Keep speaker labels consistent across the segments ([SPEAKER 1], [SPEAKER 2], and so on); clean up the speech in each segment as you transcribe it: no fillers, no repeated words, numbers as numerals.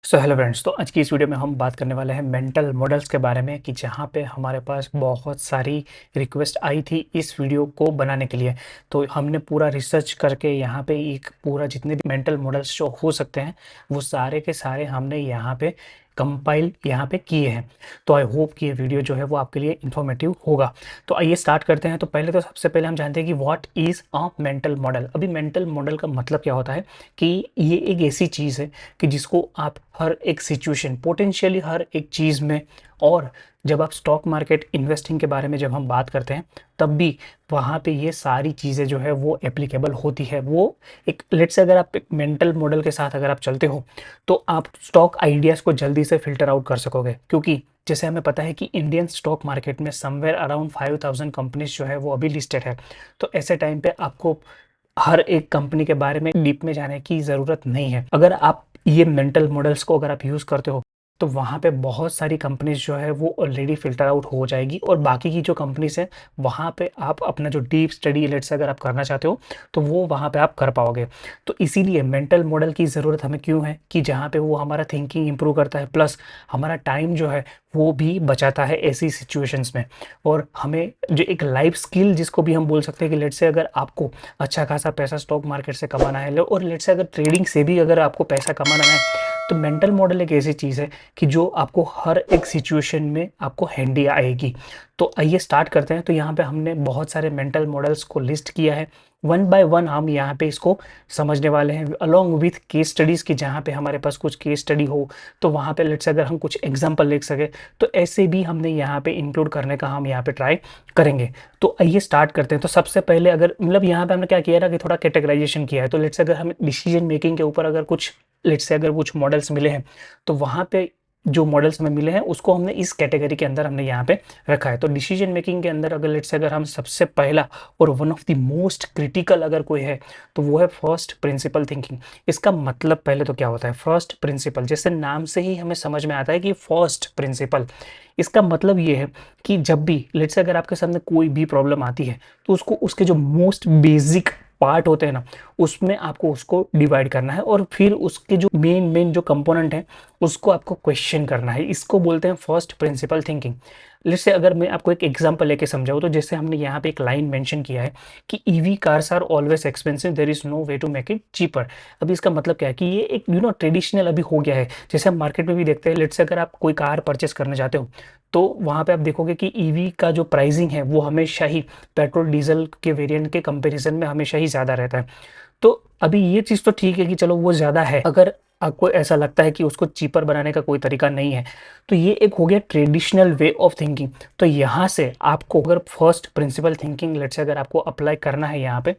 [SPEAKER 1] So hello friends, तो आज की इस वीडियो में हम बात करने वाले हैं मेंटल मॉडल्स के बारे में कि जहाँ पे हमारे पास बहुत सारी रिक्वेस्ट आई थी इस वीडियो को बनाने के लिए। तो हमने पूरा रिसर्च करके यहाँ पे एक पूरा जितने भी मेंटल मॉडल्स जो हो सकते हैं वो सारे के सारे हमने यहाँ पे कंपाइल यहाँ पे किए हैं। तो आई होप कि ये वीडियो जो है वो आपके लिए इन्फॉर्मेटिव होगा। तो आइए स्टार्ट करते हैं। तो पहले तो सबसे पहले हम जानते हैं कि what is a mental model. अभी मेंटल मॉडल का मतलब क्या होता है कि ये एक ऐसी चीज़ है कि जिसको आप हर एक सिचुएशन पोटेंशियली हर एक चीज़ में, और जब आप स्टॉक मार्केट इन्वेस्टिंग के बारे में जब हम बात करते हैं तब भी वहाँ पे ये सारी चीज़ें जो है वो एप्लीकेबल होती है। वो एक लेट्स से अगर आप एक मेंटल मॉडल के साथ अगर आप चलते हो तो आप स्टॉक आइडियाज़ को जल्दी से फिल्टर आउट कर सकोगे, क्योंकि जैसे हमें पता है कि इंडियन स्टॉक मार्केट में समवेयर अराउंड 5000 कंपनीज जो है वो अभी लिस्टेड है। तो ऐसे टाइम पे आपको हर एक कंपनी के बारे में डीप में जाने की ज़रूरत नहीं है। अगर आप ये मेंटल मॉडल्स को अगर आप यूज़ करते हो तो वहाँ पे बहुत सारी कंपनीज जो है वो ऑलरेडी फ़िल्टर आउट हो जाएगी, और बाकी की जो कंपनीज़ हैं वहाँ पे आप अपना जो डीप स्टडी लेट्स से अगर आप करना चाहते हो तो वो वहाँ पे आप कर पाओगे। तो इसीलिए मेंटल मॉडल की ज़रूरत हमें क्यों है कि जहाँ पे वो हमारा थिंकिंग इम्प्रूव करता है, प्लस हमारा टाइम जो है वो भी बचाता है ऐसी सिचुएशंस में। और हमें जो एक लाइफ स्किल जिसको भी हम बोल सकते हैं कि लेट्स से अगर आपको अच्छा खासा पैसा स्टॉक मार्केट से कमाना है, और लेट्स से अगर ट्रेडिंग से भी अगर आपको पैसा कमाना है, तो मेंटल मॉडल एक ऐसी चीज़ है कि जो आपको हर एक सिचुएशन में आपको हैंडी आएगी। तो आइए स्टार्ट करते हैं। तो यहाँ पे हमने बहुत सारे मेंटल मॉडल्स को लिस्ट किया है, वन बाय वन हम यहाँ पे इसको समझने वाले हैं अलोंग विथ केस स्टडीज़ की। जहाँ पे हमारे पास कुछ केस स्टडी हो तो वहाँ पे लेट्स अगर हम कुछ एग्जांपल लिख सके तो ऐसे भी हमने यहाँ पे इंक्लूड करने का हम यहाँ पे ट्राई करेंगे। तो आइए स्टार्ट करते हैं। तो सबसे पहले अगर मतलब यहाँ पे हमने क्या किया ना कि थोड़ा कैटेगराइजेशन किया है। तो लेट्स अगर हमें डिसीजन मेकिंग के ऊपर अगर कुछ लेट्स से अगर कुछ मॉडल्स मिले हैं तो वहाँ पे जो मॉडल्स हमें मिले हैं उसको हमने इस कैटेगरी के अंदर हमने यहाँ पे रखा है। तो डिसीजन मेकिंग के अंदर अगर लेट्स से अगर हम सबसे पहला और one of the most critical अगर कोई है तो वो है फर्स्ट प्रिंसिपल थिंकिंग। इसका मतलब पहले तो क्या होता है फर्स्ट प्रिंसिपल, जैसे नाम से ही हमें समझ में आता है कि फर्स्ट प्रिंसिपल। इसका मतलब ये है कि जब भी लेट्स से अगर आपके सामने कोई भी प्रॉब्लम आती है तो उसको उसके जो मोस्ट बेसिक पार्ट होते हैं ना उसमें आपको उसको डिवाइड करना है, और फिर उसके जो मेन मेन जो कंपोनेंट है उसको आपको क्वेश्चन करना है। इसको बोलते हैं फर्स्ट प्रिंसिपल थिंकिंग। जैसे अगर मैं आपको एक एग्जांपल लेके समझाऊँ तो जैसे हमने यहाँ पे एक लाइन मेंशन किया है कि EV cars are always expensive, there is no way to make it cheaper. अभी इसका मतलब क्या है कि ये एक ट्रेडिशनल अभी हो गया है। जैसे हम मार्केट में भी देखते हैं, लेट्स से अगर आप कोई कार परचेस करने जाते हो तो वहाँ पे आप देखोगे कि ईवी का जो प्राइसिंग है वो हमेशा ही पेट्रोल डीजल के वेरिएंट के कंपैरिजन में हमेशा ही ज़्यादा रहता है। तो अभी ये चीज़ तो ठीक है कि चलो वो ज़्यादा है, अगर आपको ऐसा लगता है कि उसको चीपर बनाने का कोई तरीका नहीं है तो ये एक हो गया ट्रेडिशनल वे ऑफ थिंकिंग। तो यहाँ से आपको अगर first principle thinking let's say अगर आपको अप्लाई करना है यहाँ पे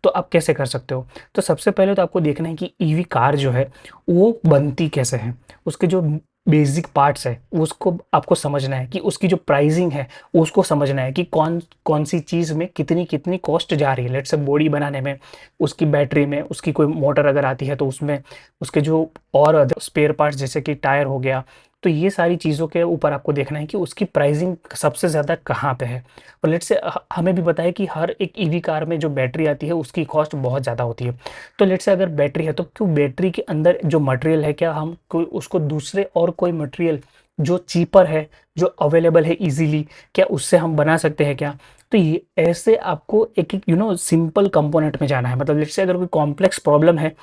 [SPEAKER 1] तो आप कैसे कर सकते हो। तो सबसे पहले तो आपको देखना है कि ईवी कार जो है वो बनती कैसे है, उसके जो बेसिक पार्ट्स है उसको आपको समझना है कि उसकी जो प्राइसिंग है उसको समझना है कि कौन कौन सी चीज़ में कितनी कितनी कॉस्ट जा रही है। लेट्स से बॉडी बनाने में, उसकी बैटरी में, उसकी कोई मोटर अगर आती है तो उसमें, उसके जो और अदर स्पेयर पार्ट्स जैसे कि टायर हो गया। तो ये सारी चीज़ों के ऊपर आपको देखना है कि उसकी प्राइसिंग सबसे ज़्यादा कहाँ पे है। और लेट्स से हमें भी पता है कि हर एक ईवी कार में जो बैटरी आती है उसकी कॉस्ट बहुत ज़्यादा होती है। तो लेट्स से अगर बैटरी है तो क्यों बैटरी के अंदर जो मटेरियल है क्या हम कोई उसको दूसरे और कोई मटेरियल जो चीपर है, जो अवेलेबल है इजीली, क्या उससे हम बना सकते हैं क्या। तो ये ऐसे आपको एक एक सिंपल कंपोनेंट में जाना है। मतलब लेट्स से अगर कोई कॉम्प्लेक्स प्रॉब्लम है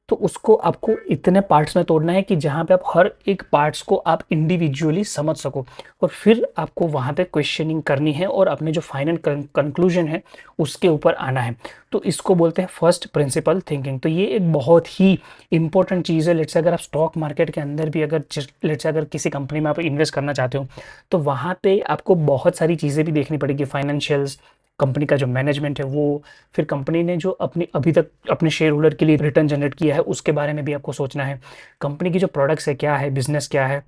[SPEAKER 1] तो उसको आपको इतने पार्ट्स में तोड़ना है कि जहाँ पे आप हर एक पार्ट्स को आप इंडिविजुअली समझ सको, और फिर आपको वहाँ पे क्वेश्चनिंग करनी है और अपने जो फाइनल कंक्लूजन है उसके ऊपर आना है। तो इसको बोलते हैं फर्स्ट प्रिंसिपल थिंकिंग। तो ये एक बहुत ही इंपॉर्टेंट चीज़ है। लेट्स से अगर आप स्टॉक मार्केट के अंदर भी अगर लेट्स से अगर किसी कंपनी में आप इन्वेस्ट करना चाहते हो तो वहाँ पे आपको बहुत सारी चीज़ें भी देखनी पड़ेगी, फाइनेंशियल्स, कंपनी का जो मैनेजमेंट है वो, फिर कंपनी ने जो अपनी अभी तक अपने शेयर होल्डर के लिए रिटर्न जनरेट किया है उसके बारे में भी आपको सोचना है, कंपनी की जो प्रोडक्ट्स है क्या है, बिजनेस क्या है।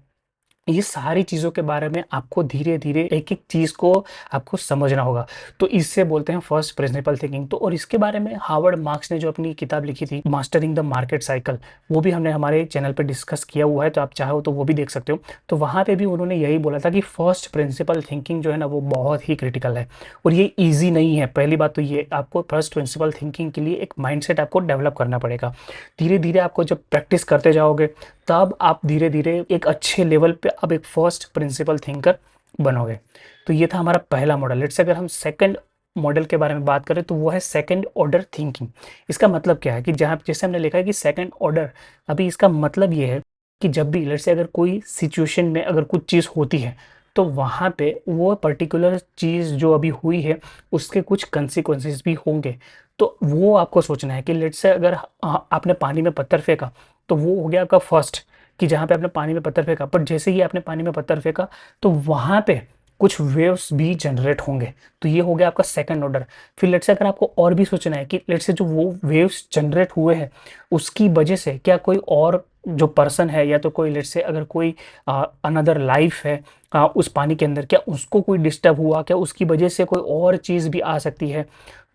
[SPEAKER 1] ये सारी चीज़ों के बारे में आपको धीरे-धीरे एक-एक चीज़ को आपको समझना होगा। तो इससे बोलते हैं फर्स्ट प्रिंसिपल थिंकिंग। तो और इसके बारे में हार्वर्ड मार्क्स ने जो अपनी किताब लिखी थी मास्टरिंग द मार्केट साइकिल, वो भी हमने हमारे चैनल पे डिस्कस किया हुआ है, तो आप चाहो तो वो भी देख सकते हो। तो वहाँ पे भी उन्होंने यही बोला था कि फर्स्ट प्रिंसिपल थिंकिंग जो है ना वो बहुत ही क्रिटिकल है, और ये ईज़ी नहीं है। पहली बात तो ये आपको फर्स्ट प्रिंसिपल थिंकिंग के लिए एक माइंडसेट आपको डेवलप करना पड़ेगा। धीरे-धीरे आपको जब प्रैक्टिस करते जाओगे तब आप धीरे धीरे एक अच्छे लेवल पे आप एक फर्स्ट प्रिंसिपल थिंकर बनोगे। तो ये था हमारा पहला मॉडल। लेट्स से अगर हम सेकंड मॉडल के बारे में बात करें तो वो है सेकंड ऑर्डर थिंकिंग। इसका मतलब क्या है कि जहाँ जैसे हमने लिखा है कि सेकंड ऑर्डर, अभी इसका मतलब ये है कि जब भी लेट्स से अगर कोई सिचुएशन में अगर कुछ चीज़ होती है तो वहाँ पे वो पर्टिकुलर चीज़ जो अभी हुई है उसके कुछ कंसिक्वेंसेस भी होंगे। तो वो आपको सोचना है कि लेट्स से अगर आपने पानी में पत्थर फेंका तो वो हो गया आपका फर्स्ट, कि जहाँ पे आपने पानी में पत्थर फेंका, पर जैसे ही आपने पानी में पत्थर फेंका तो वहाँ पे कुछ वेव्स भी जनरेट होंगे। तो ये हो गया आपका सेकंड ऑर्डर। फिर लेट्स से अगर आपको और भी सोचना है कि लेट्स से जो वो वेव्स जनरेट हुए हैं उसकी वजह से क्या कोई और जो पर्सन है या तो कोई लेट्स से अगर कोई अनदर लाइफ है उस पानी के अंदर, क्या उसको कोई डिस्टर्ब हुआ, क्या उसकी वजह से कोई और चीज़ भी आ सकती है।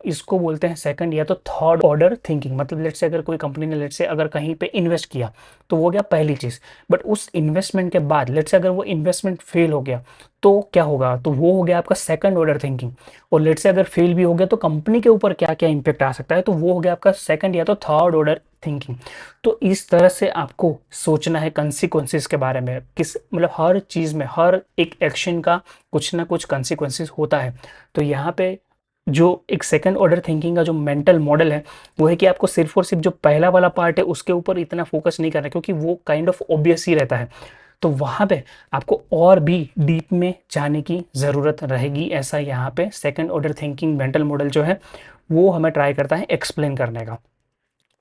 [SPEAKER 1] इसको बोलते हैं सेकंड या तो थर्ड ऑर्डर थिंकिंग। मतलब लेट्स से अगर कोई कंपनी ने लेट्स से अगर कहीं पे इन्वेस्ट किया तो वो हो गया पहली चीज़, बट उस इन्वेस्टमेंट के बाद लेट्स से अगर वो इन्वेस्टमेंट फेल हो गया तो क्या होगा, तो वो हो गया आपका सेकंड ऑर्डर थिंकिंग। और लेट्स से अगर फेल भी हो गया तो कंपनी के ऊपर क्या क्या इंपैक्ट आ सकता है, तो वो हो गया आपका सेकंड या तो थर्ड ऑर्डर थिंकिंग। तो इस तरह से आपको सोचना है कंसिक्वेंसेस के बारे में, किस मतलब हर चीज़ में हर एक एक्शन का कुछ ना कुछ कंसिक्वेंसेस होता है। तो यहाँ पे जो एक सेकंड ऑर्डर थिंकिंग का जो मेंटल मॉडल है वो है कि आपको सिर्फ और सिर्फ जो पहला वाला पार्ट है उसके ऊपर इतना फोकस नहीं करना, क्योंकि वो काइंड ऑफ ऑब्वियस ही रहता है। तो वहाँ पे आपको और भी डीप में जाने की ज़रूरत रहेगी। ऐसा यहाँ पे second order thinking mental model जो है वो हमें ट्राई करता है एक्सप्लेन करने का।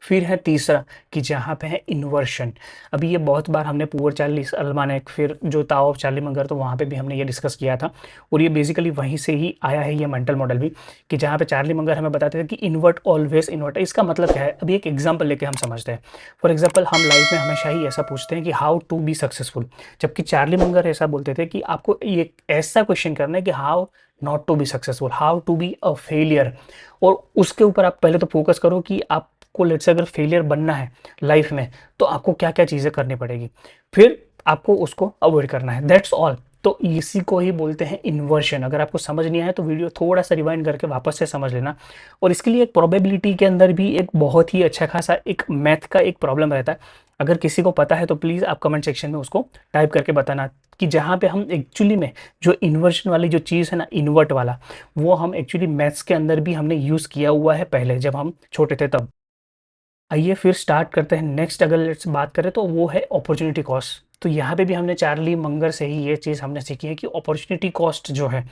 [SPEAKER 1] फिर है तीसरा कि जहाँ पे है इन्वर्शन। अभी ये बहुत बार हमने पुअर चार्ली अल्मानेक, फिर जो ताओ ऑफ चार्ली मंगर, तो वहाँ पे भी हमने ये डिस्कस किया था। और ये बेसिकली वहीं से ही आया है ये मेंटल मॉडल भी, कि जहाँ पे चार्ली मंगर हमें बताते थे कि इन्वर्ट ऑलवेज इन्वर्ट। इसका मतलब क्या है, अभी एक एग्जाम्पल लेके हम समझते हैं। फॉर एग्जाम्पल हम लाइफ में हमेशा ही ऐसा पूछते हैं कि हाउ टू बी सक्सेसफुल, जबकि चार्ली मंगर ऐसा बोलते थे कि आपको ये ऐसा क्वेश्चन करना है कि how not to be successful, how to be a failure. और उसके ऊपर आप पहले तो फोकस करो कि आपको लेट्स से अगर फेलियर बनना है लाइफ में तो आपको क्या क्या चीज़ें करनी पड़ेगी, फिर आपको उसको अवॉइड करना है, दैट्स ऑल। तो इसी को ही बोलते हैं इन्वर्शन। अगर आपको समझ नहीं आया तो वीडियो थोड़ा सा रिवाइंड करके वापस से समझ लेना। और इसके लिए एक प्रोबेबिलिटी के अंदर भी एक बहुत ही अच्छा खासा एक मैथ का एक प्रॉब्लम रहता है। अगर किसी को पता है तो प्लीज़ आप कमेंट सेक्शन में उसको टाइप करके बताना, कि जहाँ पे हम एक्चुअली में जो इन्वर्शन वाली जो चीज़ है ना, इन्वर्ट वाला, वो हम एक्चुअली मैथ्स के अंदर भी हमने यूज़ किया हुआ है पहले जब हम छोटे थे तब। आइए फिर स्टार्ट करते हैं नेक्स्ट। अगर लेट्स बात करें तो वो है अपॉर्चुनिटी कॉस्ट। तो यहाँ पे भी हमने चार्ली मंगर से ही ये चीज़ हमने सीखी है कि अपॉर्चुनिटी कॉस्ट जो है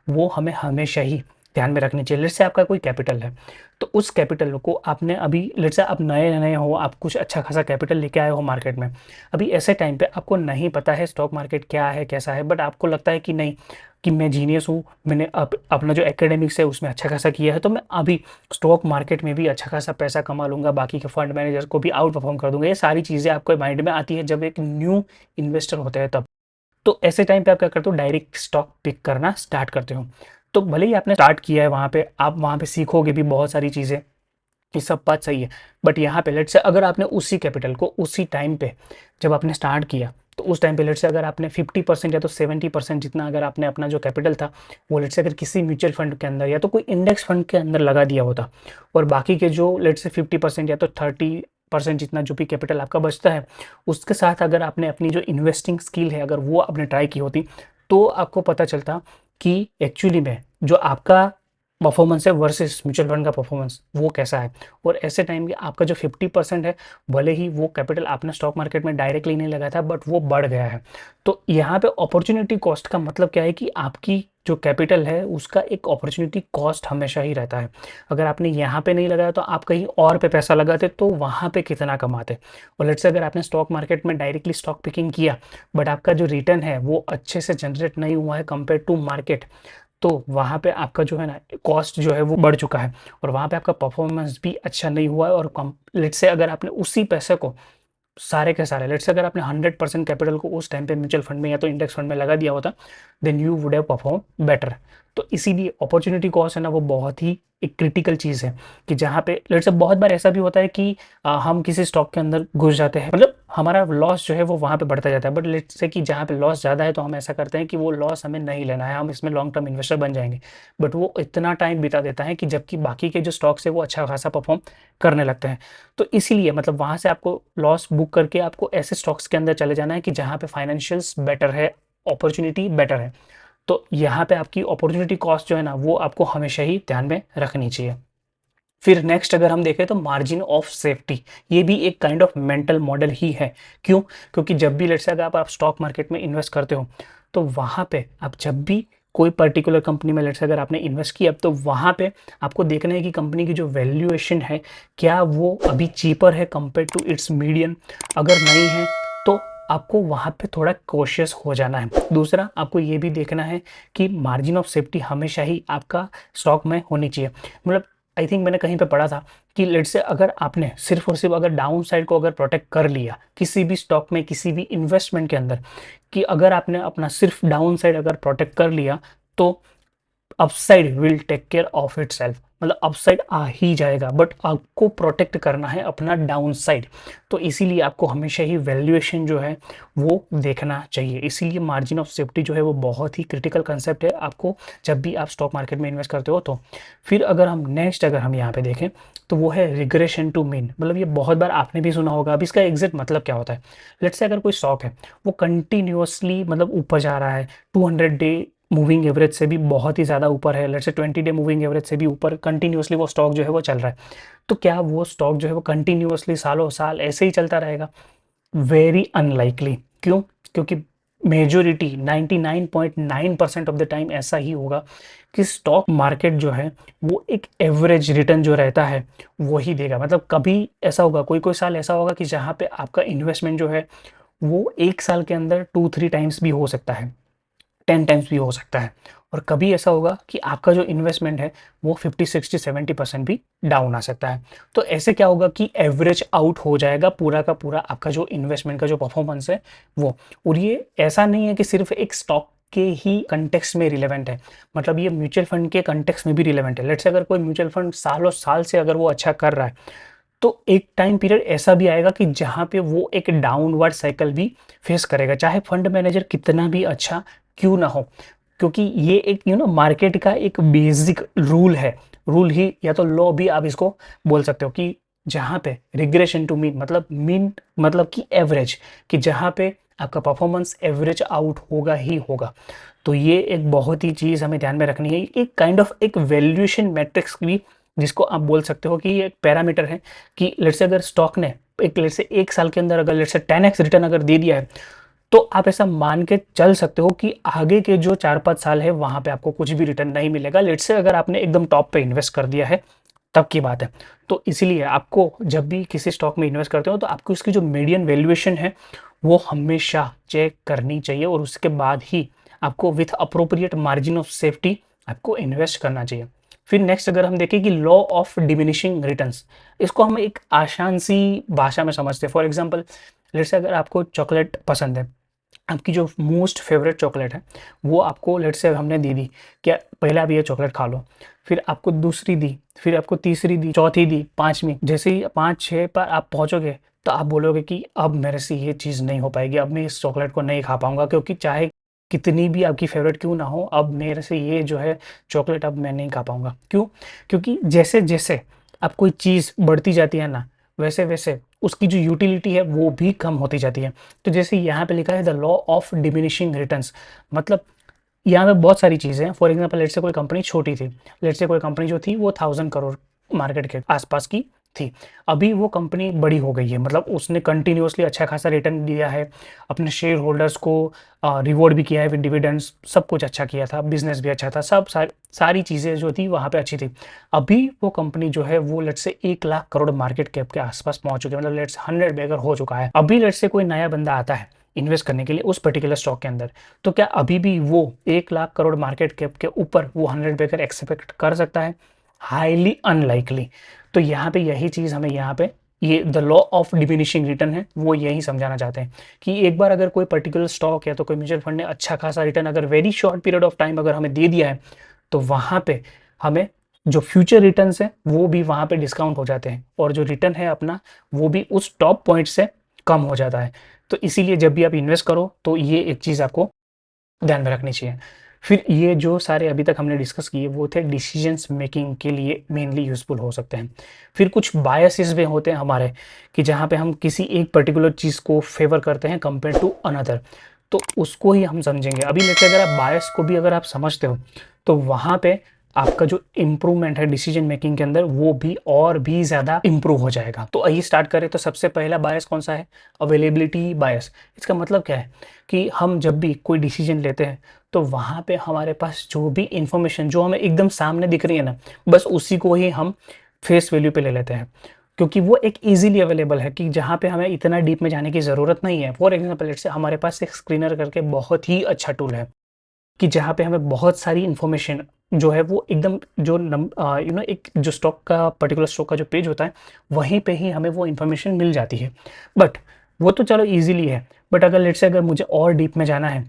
[SPEAKER 1] वो हमें हमेशा ही ध्यान में रखनी चाहिए। लेट्स से आपका कोई कैपिटल है तो उस कैपिटल को आपने अभी लेट्स से आप नए नए हो, आप कुछ अच्छा खासा कैपिटल लेके आए हो मार्केट में। अभी ऐसे टाइम पे आपको नहीं पता है स्टॉक मार्केट क्या है कैसा है, बट आपको लगता है कि नहीं, कि मैं जीनियस हूँ, मैंने अपना जो एकेडमिक्स है उसमें अच्छा खासा किया है, तो मैं अभी स्टॉक मार्केट में भी अच्छा खासा पैसा कमा लूंगा, बाकी के फंड मैनेजर को भी आउट परफॉर्म कर दूंगा। ये सारी चीज़ें आपके माइंड में आती है जब एक न्यू इन्वेस्टर होते हैं तब। तो ऐसे टाइम पे आप क्या करते हो, डायरेक्ट स्टॉक पिक करना स्टार्ट करते हो। तो भले ही आपने स्टार्ट किया है वहाँ पे, आप वहाँ पे सीखोगे भी बहुत सारी चीज़ें, ये सब बात सही है। बट यहाँ पे लेट्स से अगर आपने उसी कैपिटल को उसी टाइम पे जब आपने स्टार्ट किया तो उस टाइम पे लेट्स से अगर आपने 50% या तो 70% जितना अगर आपने अपना जो कैपिटल था वो लेट्स से अगर किसी म्यूचुअल फंड के अंदर या तो कोई इंडेक्स फंड के अंदर लगा दिया होता, और बाकी के जो लेट्स से 50% या तो 30% जितना जो भी कैपिटल आपका बचता है उसके साथ अगर आपने अपनी जो इन्वेस्टिंग स्किल है अगर वो आपने ट्राई की होती, तो आपको पता चलता कि एक्चुअली में जो आपका परफॉर्मेंस है वर्सेस म्यूचुअल फंड का परफॉर्मेंस वो कैसा है। और ऐसे टाइम के आपका जो 50% है, भले ही वो कैपिटल आपने स्टॉक मार्केट में डायरेक्टली नहीं लगाया था बट वो बढ़ गया है। तो यहाँ पे अपॉर्चुनिटी कॉस्ट का मतलब क्या है कि आपकी जो कैपिटल है उसका एक अपॉर्चुनिटी कॉस्ट हमेशा ही रहता है। अगर आपने यहाँ पे नहीं लगाया तो आप कहीं और पे पैसा लगाते तो वहाँ पे कितना कमाते। और लेट्स से अगर आपने स्टॉक मार्केट में डायरेक्टली स्टॉक पिकिंग किया बट आपका जो रिटर्न है वो अच्छे से जनरेट नहीं हुआ है कंपेयर टू मार्केट, तो वहाँ पे आपका जो है ना कॉस्ट जो है वो बढ़ चुका है और वहाँ पे आपका परफॉर्मेंस भी अच्छा नहीं हुआ है। और कम लेट्स से अगर आपने उसी पैसे को सारे के सारे लेट्स से अगर आपने 100% कैपिटल को उस टाइम पे म्यूचुअल फंड में या तो इंडेक्स फंड में लगा दिया होता, then you would have perform better. तो इसीलिए अपॉर्चुनिटी कॉस्ट है ना वो बहुत ही एक क्रिटिकल चीज़ है, कि जहाँ पे लेट्स से बहुत बार ऐसा भी होता है कि हम किसी स्टॉक के अंदर घुस जाते हैं, मतलब हमारा लॉस जो है वो वहाँ पे बढ़ता जाता है। बट लेट्स से कि जहाँ पे लॉस ज़्यादा है तो हम ऐसा करते हैं कि वो लॉस हमें नहीं लेना है, हम इसमें लॉन्ग टर्म इन्वेस्टर बन जाएंगे। बट वो इतना टाइम बिता देता है कि जबकि बाकी के जो स्टॉक्स है वो अच्छा खासा परफॉर्म करने लगते हैं। तो इसीलिए मतलब वहाँ से आपको लॉस बुक करके आपको ऐसे स्टॉक्स के अंदर चले जाना है कि जहाँ पे फाइनेंशियल्स बेटर है, अपॉर्चुनिटी बेटर है। तो यहाँ पे आपकी अपॉर्चुनिटी कॉस्ट जो है ना वो आपको हमेशा ही ध्यान में रखनी चाहिए। फिर नेक्स्ट अगर हम देखें तो मार्जिन ऑफ सेफ्टी, ये भी एक काइंड ऑफ मेंटल मॉडल ही है। क्यों? क्योंकि जब भी लेट्स से अगर आप स्टॉक मार्केट में इन्वेस्ट करते हो तो वहाँ पे आप जब भी कोई पर्टिकुलर कंपनी में लेट्स से अगर आपने इन्वेस्ट किया तो वहाँ पे आपको देखना है कि कंपनी की जो वैल्यूएशन है क्या वो अभी चीपर है कंपेयर टू इट्स मीडियन। अगर नहीं है तो आपको वहाँ पे थोड़ा कॉशियस हो जाना है। दूसरा आपको ये भी देखना है कि मार्जिन ऑफ सेफ्टी हमेशा ही आपका स्टॉक में होनी चाहिए। मतलब आई थिंक मैंने कहीं पे पढ़ा था कि लेट्स से अगर आपने सिर्फ और सिर्फ अगर डाउन साइड को अगर प्रोटेक्ट कर लिया किसी भी स्टॉक में, किसी भी इन्वेस्टमेंट के अंदर, कि अगर आपने अपना सिर्फ डाउन साइड अगर प्रोटेक्ट कर लिया तो upside will take care of itself. मतलब अपसाइड आ ही जाएगा, बट आपको प्रोटेक्ट करना है अपना डाउन साइड। तो इसीलिए आपको हमेशा ही वैल्यूएशन जो है वो देखना चाहिए। इसीलिए मार्जिन ऑफ सेफ्टी जो है वो बहुत ही क्रिटिकल कंसेप्ट है आपको जब भी आप स्टॉक मार्केट में इन्वेस्ट करते हो। तो फिर अगर हम यहाँ पे देखें तो वो है रिग्रेशन टू मीन। मतलब ये बहुत बार आपने भी सुना होगा। अब इसका एग्जैक्ट मतलब क्या होता है? लेट्स से अगर कोई स्टॉक है वो कंटिन्यूअसली मतलब ऊपर जा रहा है, 200 डे मूविंग एवरेज से भी बहुत ही ज़्यादा ऊपर है, let's say 20 day moving average से भी ऊपर कंटिन्यूअसली वो स्टॉक जो है वो चल रहा है, तो क्या वो स्टॉक जो है वो कंटिन्यूअसली सालों साल ऐसे ही चलता रहेगा? Very unlikely. क्यों? क्योंकि मेजोरिटी 99.9% ऑफ द टाइम ऐसा ही होगा कि स्टॉक मार्केट जो है वो एक एवरेज रिटर्न जो रहता है वो ही देगा। मतलब कभी ऐसा होगा, कोई कोई साल ऐसा होगा कि जहाँ पे आपका इन्वेस्टमेंट जो है वो एक साल के अंदर 2-3 टाइम्स भी हो सकता है, 10 टाइम्स भी हो सकता है। और कभी ऐसा होगा कि आपका जो इन्वेस्टमेंट है वो 50, 60, 70% भी डाउन आ सकता है। तो ऐसे क्या होगा कि एवरेज आउट हो जाएगा पूरा का पूरा आपका जो इन्वेस्टमेंट का जो परफॉर्मेंस है वो। और ये ऐसा नहीं है कि सिर्फ एक स्टॉक के ही कंटेक्स्ट में रिलेवेंट है, मतलब ये म्यूचुअल फंड के कंटेक्स्ट में भी रिलेवेंट है। लेट्स से अगर कोई म्यूचुअल फंड सालों साल से अगर वो अच्छा कर रहा है तो एक टाइम पीरियड ऐसा भी आएगा कि जहाँ पे वो एक डाउनवर्ड साइकिल भी फेस करेगा, चाहे फंड मैनेजर कितना भी अच्छा क्यों ना हो। क्योंकि ये एक मार्केट का एक बेसिक रूल है, रूल ही या तो लॉ भी आप इसको बोल सकते हो, कि जहाँ पे रिग्रेशन टू मीन मतलब कि एवरेज, कि जहाँ पे आपका परफॉर्मेंस एवरेज आउट होगा ही होगा। तो ये एक बहुत ही चीज़ हमें ध्यान में रखनी है। एक काइंड ऑफ एक वैल्यूएशन मैट्रिक्स भी जिसको आप बोल सकते हो कि ये एक पैरामीटर है कि लेट्स से अगर स्टॉक ने एक लेट्स से एक साल के अंदर अगर लेट्स से 10x रिटर्न अगर दे दिया है तो आप ऐसा मान के चल सकते हो कि आगे के जो 4-5 साल है वहां पे आपको कुछ भी रिटर्न नहीं मिलेगा। लेट्स से अगर आपने एकदम टॉप पे इन्वेस्ट कर दिया है तब की बात है। तो इसीलिए आपको जब भी किसी स्टॉक में इन्वेस्ट करते हो तो आपको इसकी जो मीडियन वैल्यूएशन है वो हमेशा चेक करनी चाहिए और उसके बाद ही आपको with appropriate margin of safety आपको इन्वेस्ट करना चाहिए। फिर नेक्स्ट अगर हम देखें कि लॉ ऑफ डिमिनिशिंग रिटर्न्स, इसको हम एक आसान सी भाषा में समझते हैं। फॉर एग्जांपल लेट्स से अगर आपको चॉकलेट पसंद है, आपकी जो मोस्ट फेवरेट चॉकलेट है वो आपको लेट्स से हमने दे दी, क्या पहले आप ये चॉकलेट खा लो, फिर आपको दूसरी दी, फिर आपको तीसरी दी, चौथी दी, पांचवी, जैसे ही 5-6 पर आप पहुंचोगे तो आप बोलोगे कि अब मेरे से ये चीज़ नहीं हो पाएगी, अब मैं इस चॉकलेट को नहीं खा पाऊंगा, क्योंकि चाहे कितनी भी आपकी फेवरेट क्यों ना हो अब मेरे से ये जो है चॉकलेट अब मैं नहीं खा पाऊंगा। क्यों? क्योंकि जैसे जैसे अब कोई चीज़ बढ़ती जाती है ना वैसे वैसे उसकी जो यूटिलिटी है वो भी कम होती जाती है। तो जैसे यहाँ पे लिखा है the law of diminishing returns, मतलब यहाँ पे बहुत सारी चीज़ें हैं। फॉर एग्जांपल लेट्स से कोई कंपनी छोटी थी, लेट्स से कोई कंपनी जो थी वो 1000 करोड़ मार्केट के आसपास की थी। अभी वो कंपनी बड़ी हो गई है, मतलब उसने कंटिन्यूअसली अच्छा खासा रिटर्न दिया है, अपने शेयर होल्डर्स को रिवॉर्ड भी किया है विद डिविडेंड्स, सब कुछ अच्छा किया था, बिजनेस भी अच्छा था, सब सारी चीज़ें जो थी वहाँ पे अच्छी थी। अभी वो कंपनी जो है वो let's say 1 lakh crore market cap के आसपास पहुंच चुकी है, मतलब लेट्स 100 बैगर हो चुका है। अभी लेट्स से कोई नया बंदा आता है इन्वेस्ट करने के लिए उस पर्टिकुलर स्टॉक के अंदर, तो क्या अभी भी वो 1 लाख करोड़ मार्केट कैप के ऊपर वो 100 बैगर एक्सपेक्ट कर सकता है? Highly unlikely. तो यहाँ पे यही चीज़ हमें यहाँ पे ये the law of diminishing return है वो यही समझाना चाहते हैं कि एक बार अगर कोई पर्टिकुलर स्टॉक या तो कोई म्यूचुअल फंड ने अच्छा खासा रिटर्न अगर very short period of time अगर हमें दे दिया है तो वहाँ पे हमें जो फ्यूचर रिटर्न्स है वो भी वहाँ पे डिस्काउंट हो जाते हैं और जो रिटर्न है अपना वो भी उस टॉप पॉइंट से कम हो जाता है। तो इसीलिए जब भी आप इन्वेस्ट करो तो ये एक चीज़ आपको ध्यान में रखनी चाहिए। फिर ये जो सारे अभी तक हमने डिस्कस किए वो थे डिसीजंस मेकिंग के लिए मेनली यूज़फुल हो सकते हैं। फिर कुछ बायसेस भी होते हैं हमारे कि जहाँ पे हम किसी एक पर्टिकुलर चीज़ को फ़ेवर करते हैं कंपेयर टू अनदर, तो उसको ही हम समझेंगे। अभी लेट्स से अगर आप बायस को भी अगर आप समझते हो, तो वहाँ पे आपका जो इम्प्रूवमेंट है डिसीजन मेकिंग के अंदर वो भी और भी ज़्यादा इम्प्रूव हो जाएगा। तो आइए स्टार्ट करें। तो सबसे पहला बायस कौन सा है? अवेलेबिलिटी बायस। इसका मतलब क्या है कि हम जब भी कोई डिसीजन लेते हैं तो वहाँ पे हमारे पास जो भी इंफॉर्मेशन जो हमें एकदम सामने दिख रही है ना, बस उसी को ही हम फेस वैल्यू पे ले लेते हैं, क्योंकि वो एक इजीली अवेलेबल है कि जहाँ पे हमें इतना डीप में जाने की ज़रूरत नहीं है। फॉर एग्जांपल लेट्स से हमारे पास एक स्क्रीनर करके बहुत ही अच्छा टूल है कि जहाँ पे हमें बहुत सारी इन्फॉर्मेशन जो है वो एकदम जो एक जो स्टॉक का पर्टिकुलर स्टॉक का जो पेज होता है वहीं पे ही हमें वो इन्फॉर्मेशन मिल जाती है। बट वो तो चलो ईजिली है, बट अगर लेट्स से अगर मुझे और डीप में जाना है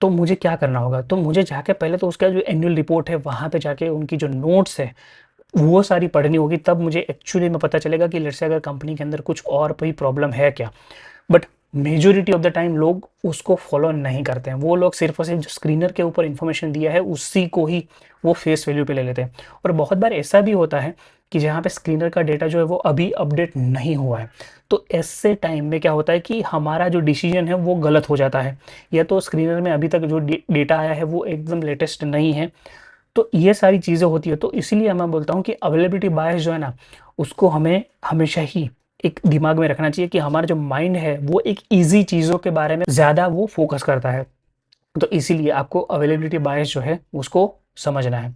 [SPEAKER 1] तो मुझे क्या करना होगा? तो मुझे जाके पहले तो उसका जो एनुअल रिपोर्ट है वहाँ पे जाके उनकी जो नोट्स है वो सारी पढ़नी होगी, तब मुझे एक्चुअली में पता चलेगा कि लेट्स से अगर कंपनी के अंदर कुछ और कोई प्रॉब्लम है क्या। But majority of the time लोग उसको फॉलो नहीं करते हैं। वो लोग सिर्फ और सिर्फ जो स्क्रीनर के ऊपर इन्फॉर्मेशन दिया है उसी को ही वो फेस वैल्यू पे ले लेते हैं। और बहुत बार ऐसा भी होता है कि जहाँ पे स्क्रीनर का डेटा जो है वो अभी अपडेट नहीं हुआ है, तो ऐसे टाइम में क्या होता है कि हमारा जो डिसीजन है वो गलत हो जाता है, या तो स्क्रीनर में अभी तक जो डेटा आया है वो एकदम लेटेस्ट नहीं है। तो ये सारी चीज़ें होती है। तो इसीलिए मैं बोलता हूँ कि अवेलेबिलिटी बायस जो है ना, उसको हमें हमेशा ही एक दिमाग में रखना चाहिए कि हमारा जो माइंड है वो एक ईज़ी चीज़ों के बारे में ज़्यादा वो फ़ोकस करता है। तो इसीलिए आपको अवेलेबिलिटी बायस जो है उसको समझना है।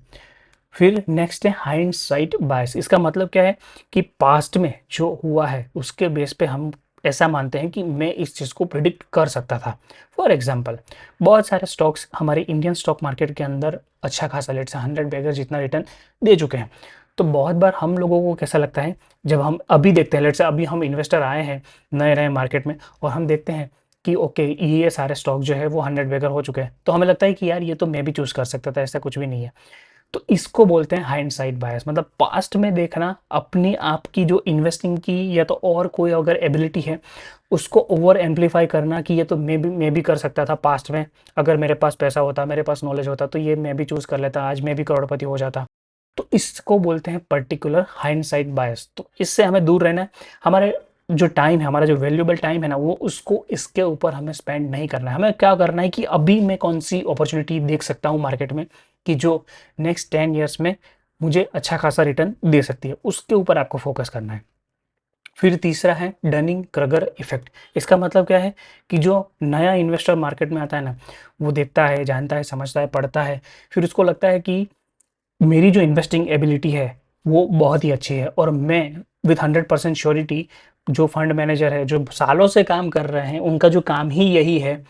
[SPEAKER 1] फिर नेक्स्ट है हाइंडसाइट बायस। इसका मतलब क्या है कि पास्ट में जो हुआ है उसके बेस पे हम ऐसा मानते हैं कि मैं इस चीज़ को प्रिडिक्ट कर सकता था। फॉर एग्जांपल बहुत सारे स्टॉक्स हमारे इंडियन स्टॉक मार्केट के अंदर अच्छा खासा लेट से 100 बैगर जितना रिटर्न दे चुके हैं। तो बहुत बार हम लोगों को कैसा लगता है जब हम अभी देखते हैं, लेट से अभी हम इन्वेस्टर आए हैं नए नए मार्केट में और हम देखते हैं कि ओके ये सारे स्टॉक जो है वो 100 बैगर हो चुके हैं, तो हमें लगता है कि यार ये तो मैं भी चूज़ कर सकता था, ऐसा कुछ भी नहीं है। तो इसको बोलते हैं हाइंडसाइट बायस। मतलब पास्ट में देखना अपनी आप की जो इन्वेस्टिंग की या तो और कोई अगर एबिलिटी है उसको ओवर एम्पलीफाई करना कि ये तो मैं भी कर सकता था पास्ट में, अगर मेरे पास पैसा होता, मेरे पास नॉलेज होता तो ये मैं भी चूज़ कर लेता, आज मैं भी करोड़पति हो जाता। तो इसको बोलते हैं पर्टिकुलर हाइंडसाइट बायस। तो इससे हमें दूर रहना है। हमारे जो टाइम है, हमारा जो वैल्यूएबल टाइम है ना, वो उसको इसके ऊपर हमें स्पेंड नहीं करना है। हमें क्या करना है कि अभी मैं कौन सी अपॉर्चुनिटी देख सकता हूँ मार्केट में कि जो नेक्स्ट 10 ईयर्स में मुझे अच्छा खासा रिटर्न दे सकती है, उसके ऊपर आपको फोकस करना है। फिर तीसरा है डनिंग क्रगर इफेक्ट। इसका मतलब क्या है कि जो नया इन्वेस्टर मार्केट में आता है ना, वो देखता है, जानता है, समझता है, पढ़ता है, फिर उसको लगता है कि मेरी जो इन्वेस्टिंग एबिलिटी है वो बहुत ही अच्छी है और मैं विथ 100% श्योरिटी, जो फंड मैनेजर है जो सालों से काम कर रहे हैं उनका जो काम ही यही है,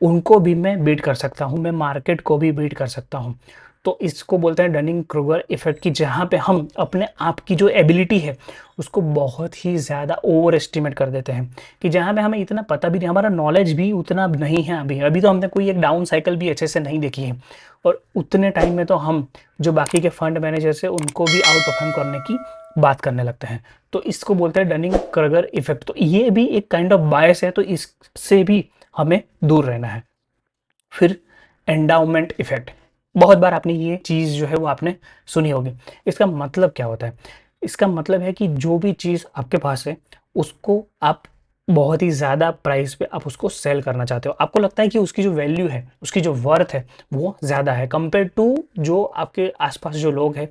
[SPEAKER 1] उनको भी मैं बीट कर सकता हूँ, मैं मार्केट को भी बीट कर सकता हूँ। तो इसको बोलते हैं डनिंग क्रूगर इफेक्ट कि जहाँ पे हम अपने आप की जो एबिलिटी है उसको बहुत ही ज़्यादा ओवर एस्टिमेट कर देते हैं, कि जहाँ पे हमें इतना पता भी नहीं, हमारा नॉलेज भी उतना नहीं है। अभी अभी तो हमने कोई एक डाउन साइकिल भी अच्छे से नहीं देखी है, और उतने टाइम में तो हम जो बाकी के फंड मैनेजर्स है उनको भी आउट परफॉर्म करने की बात करने लगते हैं। तो इसको बोलते हैं डनिंग क्रूगर इफेक्ट। तो ये भी एक काइंड ऑफ बायस है, तो इससे भी हमें दूर रहना है। फिर एंडाउमेंट इफेक्ट। बहुत बार आपने ये चीज़ जो है वो आपने सुनी होगी। इसका मतलब क्या होता है? इसका मतलब है कि जो भी चीज़ आपके पास है उसको आप बहुत ही ज़्यादा प्राइस पे आप उसको सेल करना चाहते हो। आपको लगता है कि उसकी जो वैल्यू है, उसकी जो वर्थ है वो ज़्यादा है कंपेयर टू जो आपके आस-पास जो लोग हैं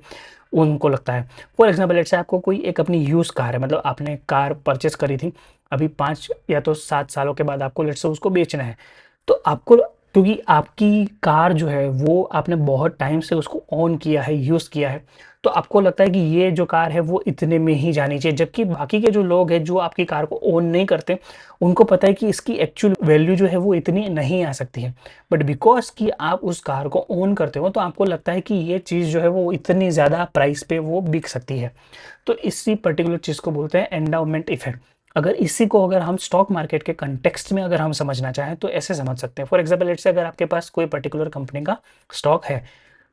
[SPEAKER 1] उनको लगता है। फॉर एग्ज़ाम्पल लेट्स से आपको कोई एक अपनी यूज़ कार है, मतलब आपने कार परचेज़ करी थी, अभी 5 या तो 7 सालों के बाद आपको लेट्स से उसको बेचना है। तो आपको, क्योंकि आपकी कार जो है वो आपने बहुत टाइम से उसको ऑन किया है, यूज़ किया है, तो आपको लगता है कि ये जो कार है वो इतने में ही जानी चाहिए। जबकि बाकी के जो लोग हैं जो आपकी कार को ओन नहीं करते, उनको पता है कि इसकी एक्चुअल वैल्यू जो है वो इतनी नहीं आ सकती है। बट बिकॉज़ कि आप उस कार को ओन करते हो तो आपको लगता है कि ये चीज़ जो है वो इतनी ज़्यादा प्राइस पे वो बिक सकती है। तो इसी पर्टिकुलर चीज़ को बोलते हैं एंडाउमेंट इफेक्ट। अगर इसी को अगर हम स्टॉक मार्केट के कंटेक्स्ट में अगर हम समझना चाहें तो ऐसे समझ सकते हैं। फॉर एग्जांपल लेट्स से अगर आपके पास कोई पर्टिकुलर कंपनी का स्टॉक है,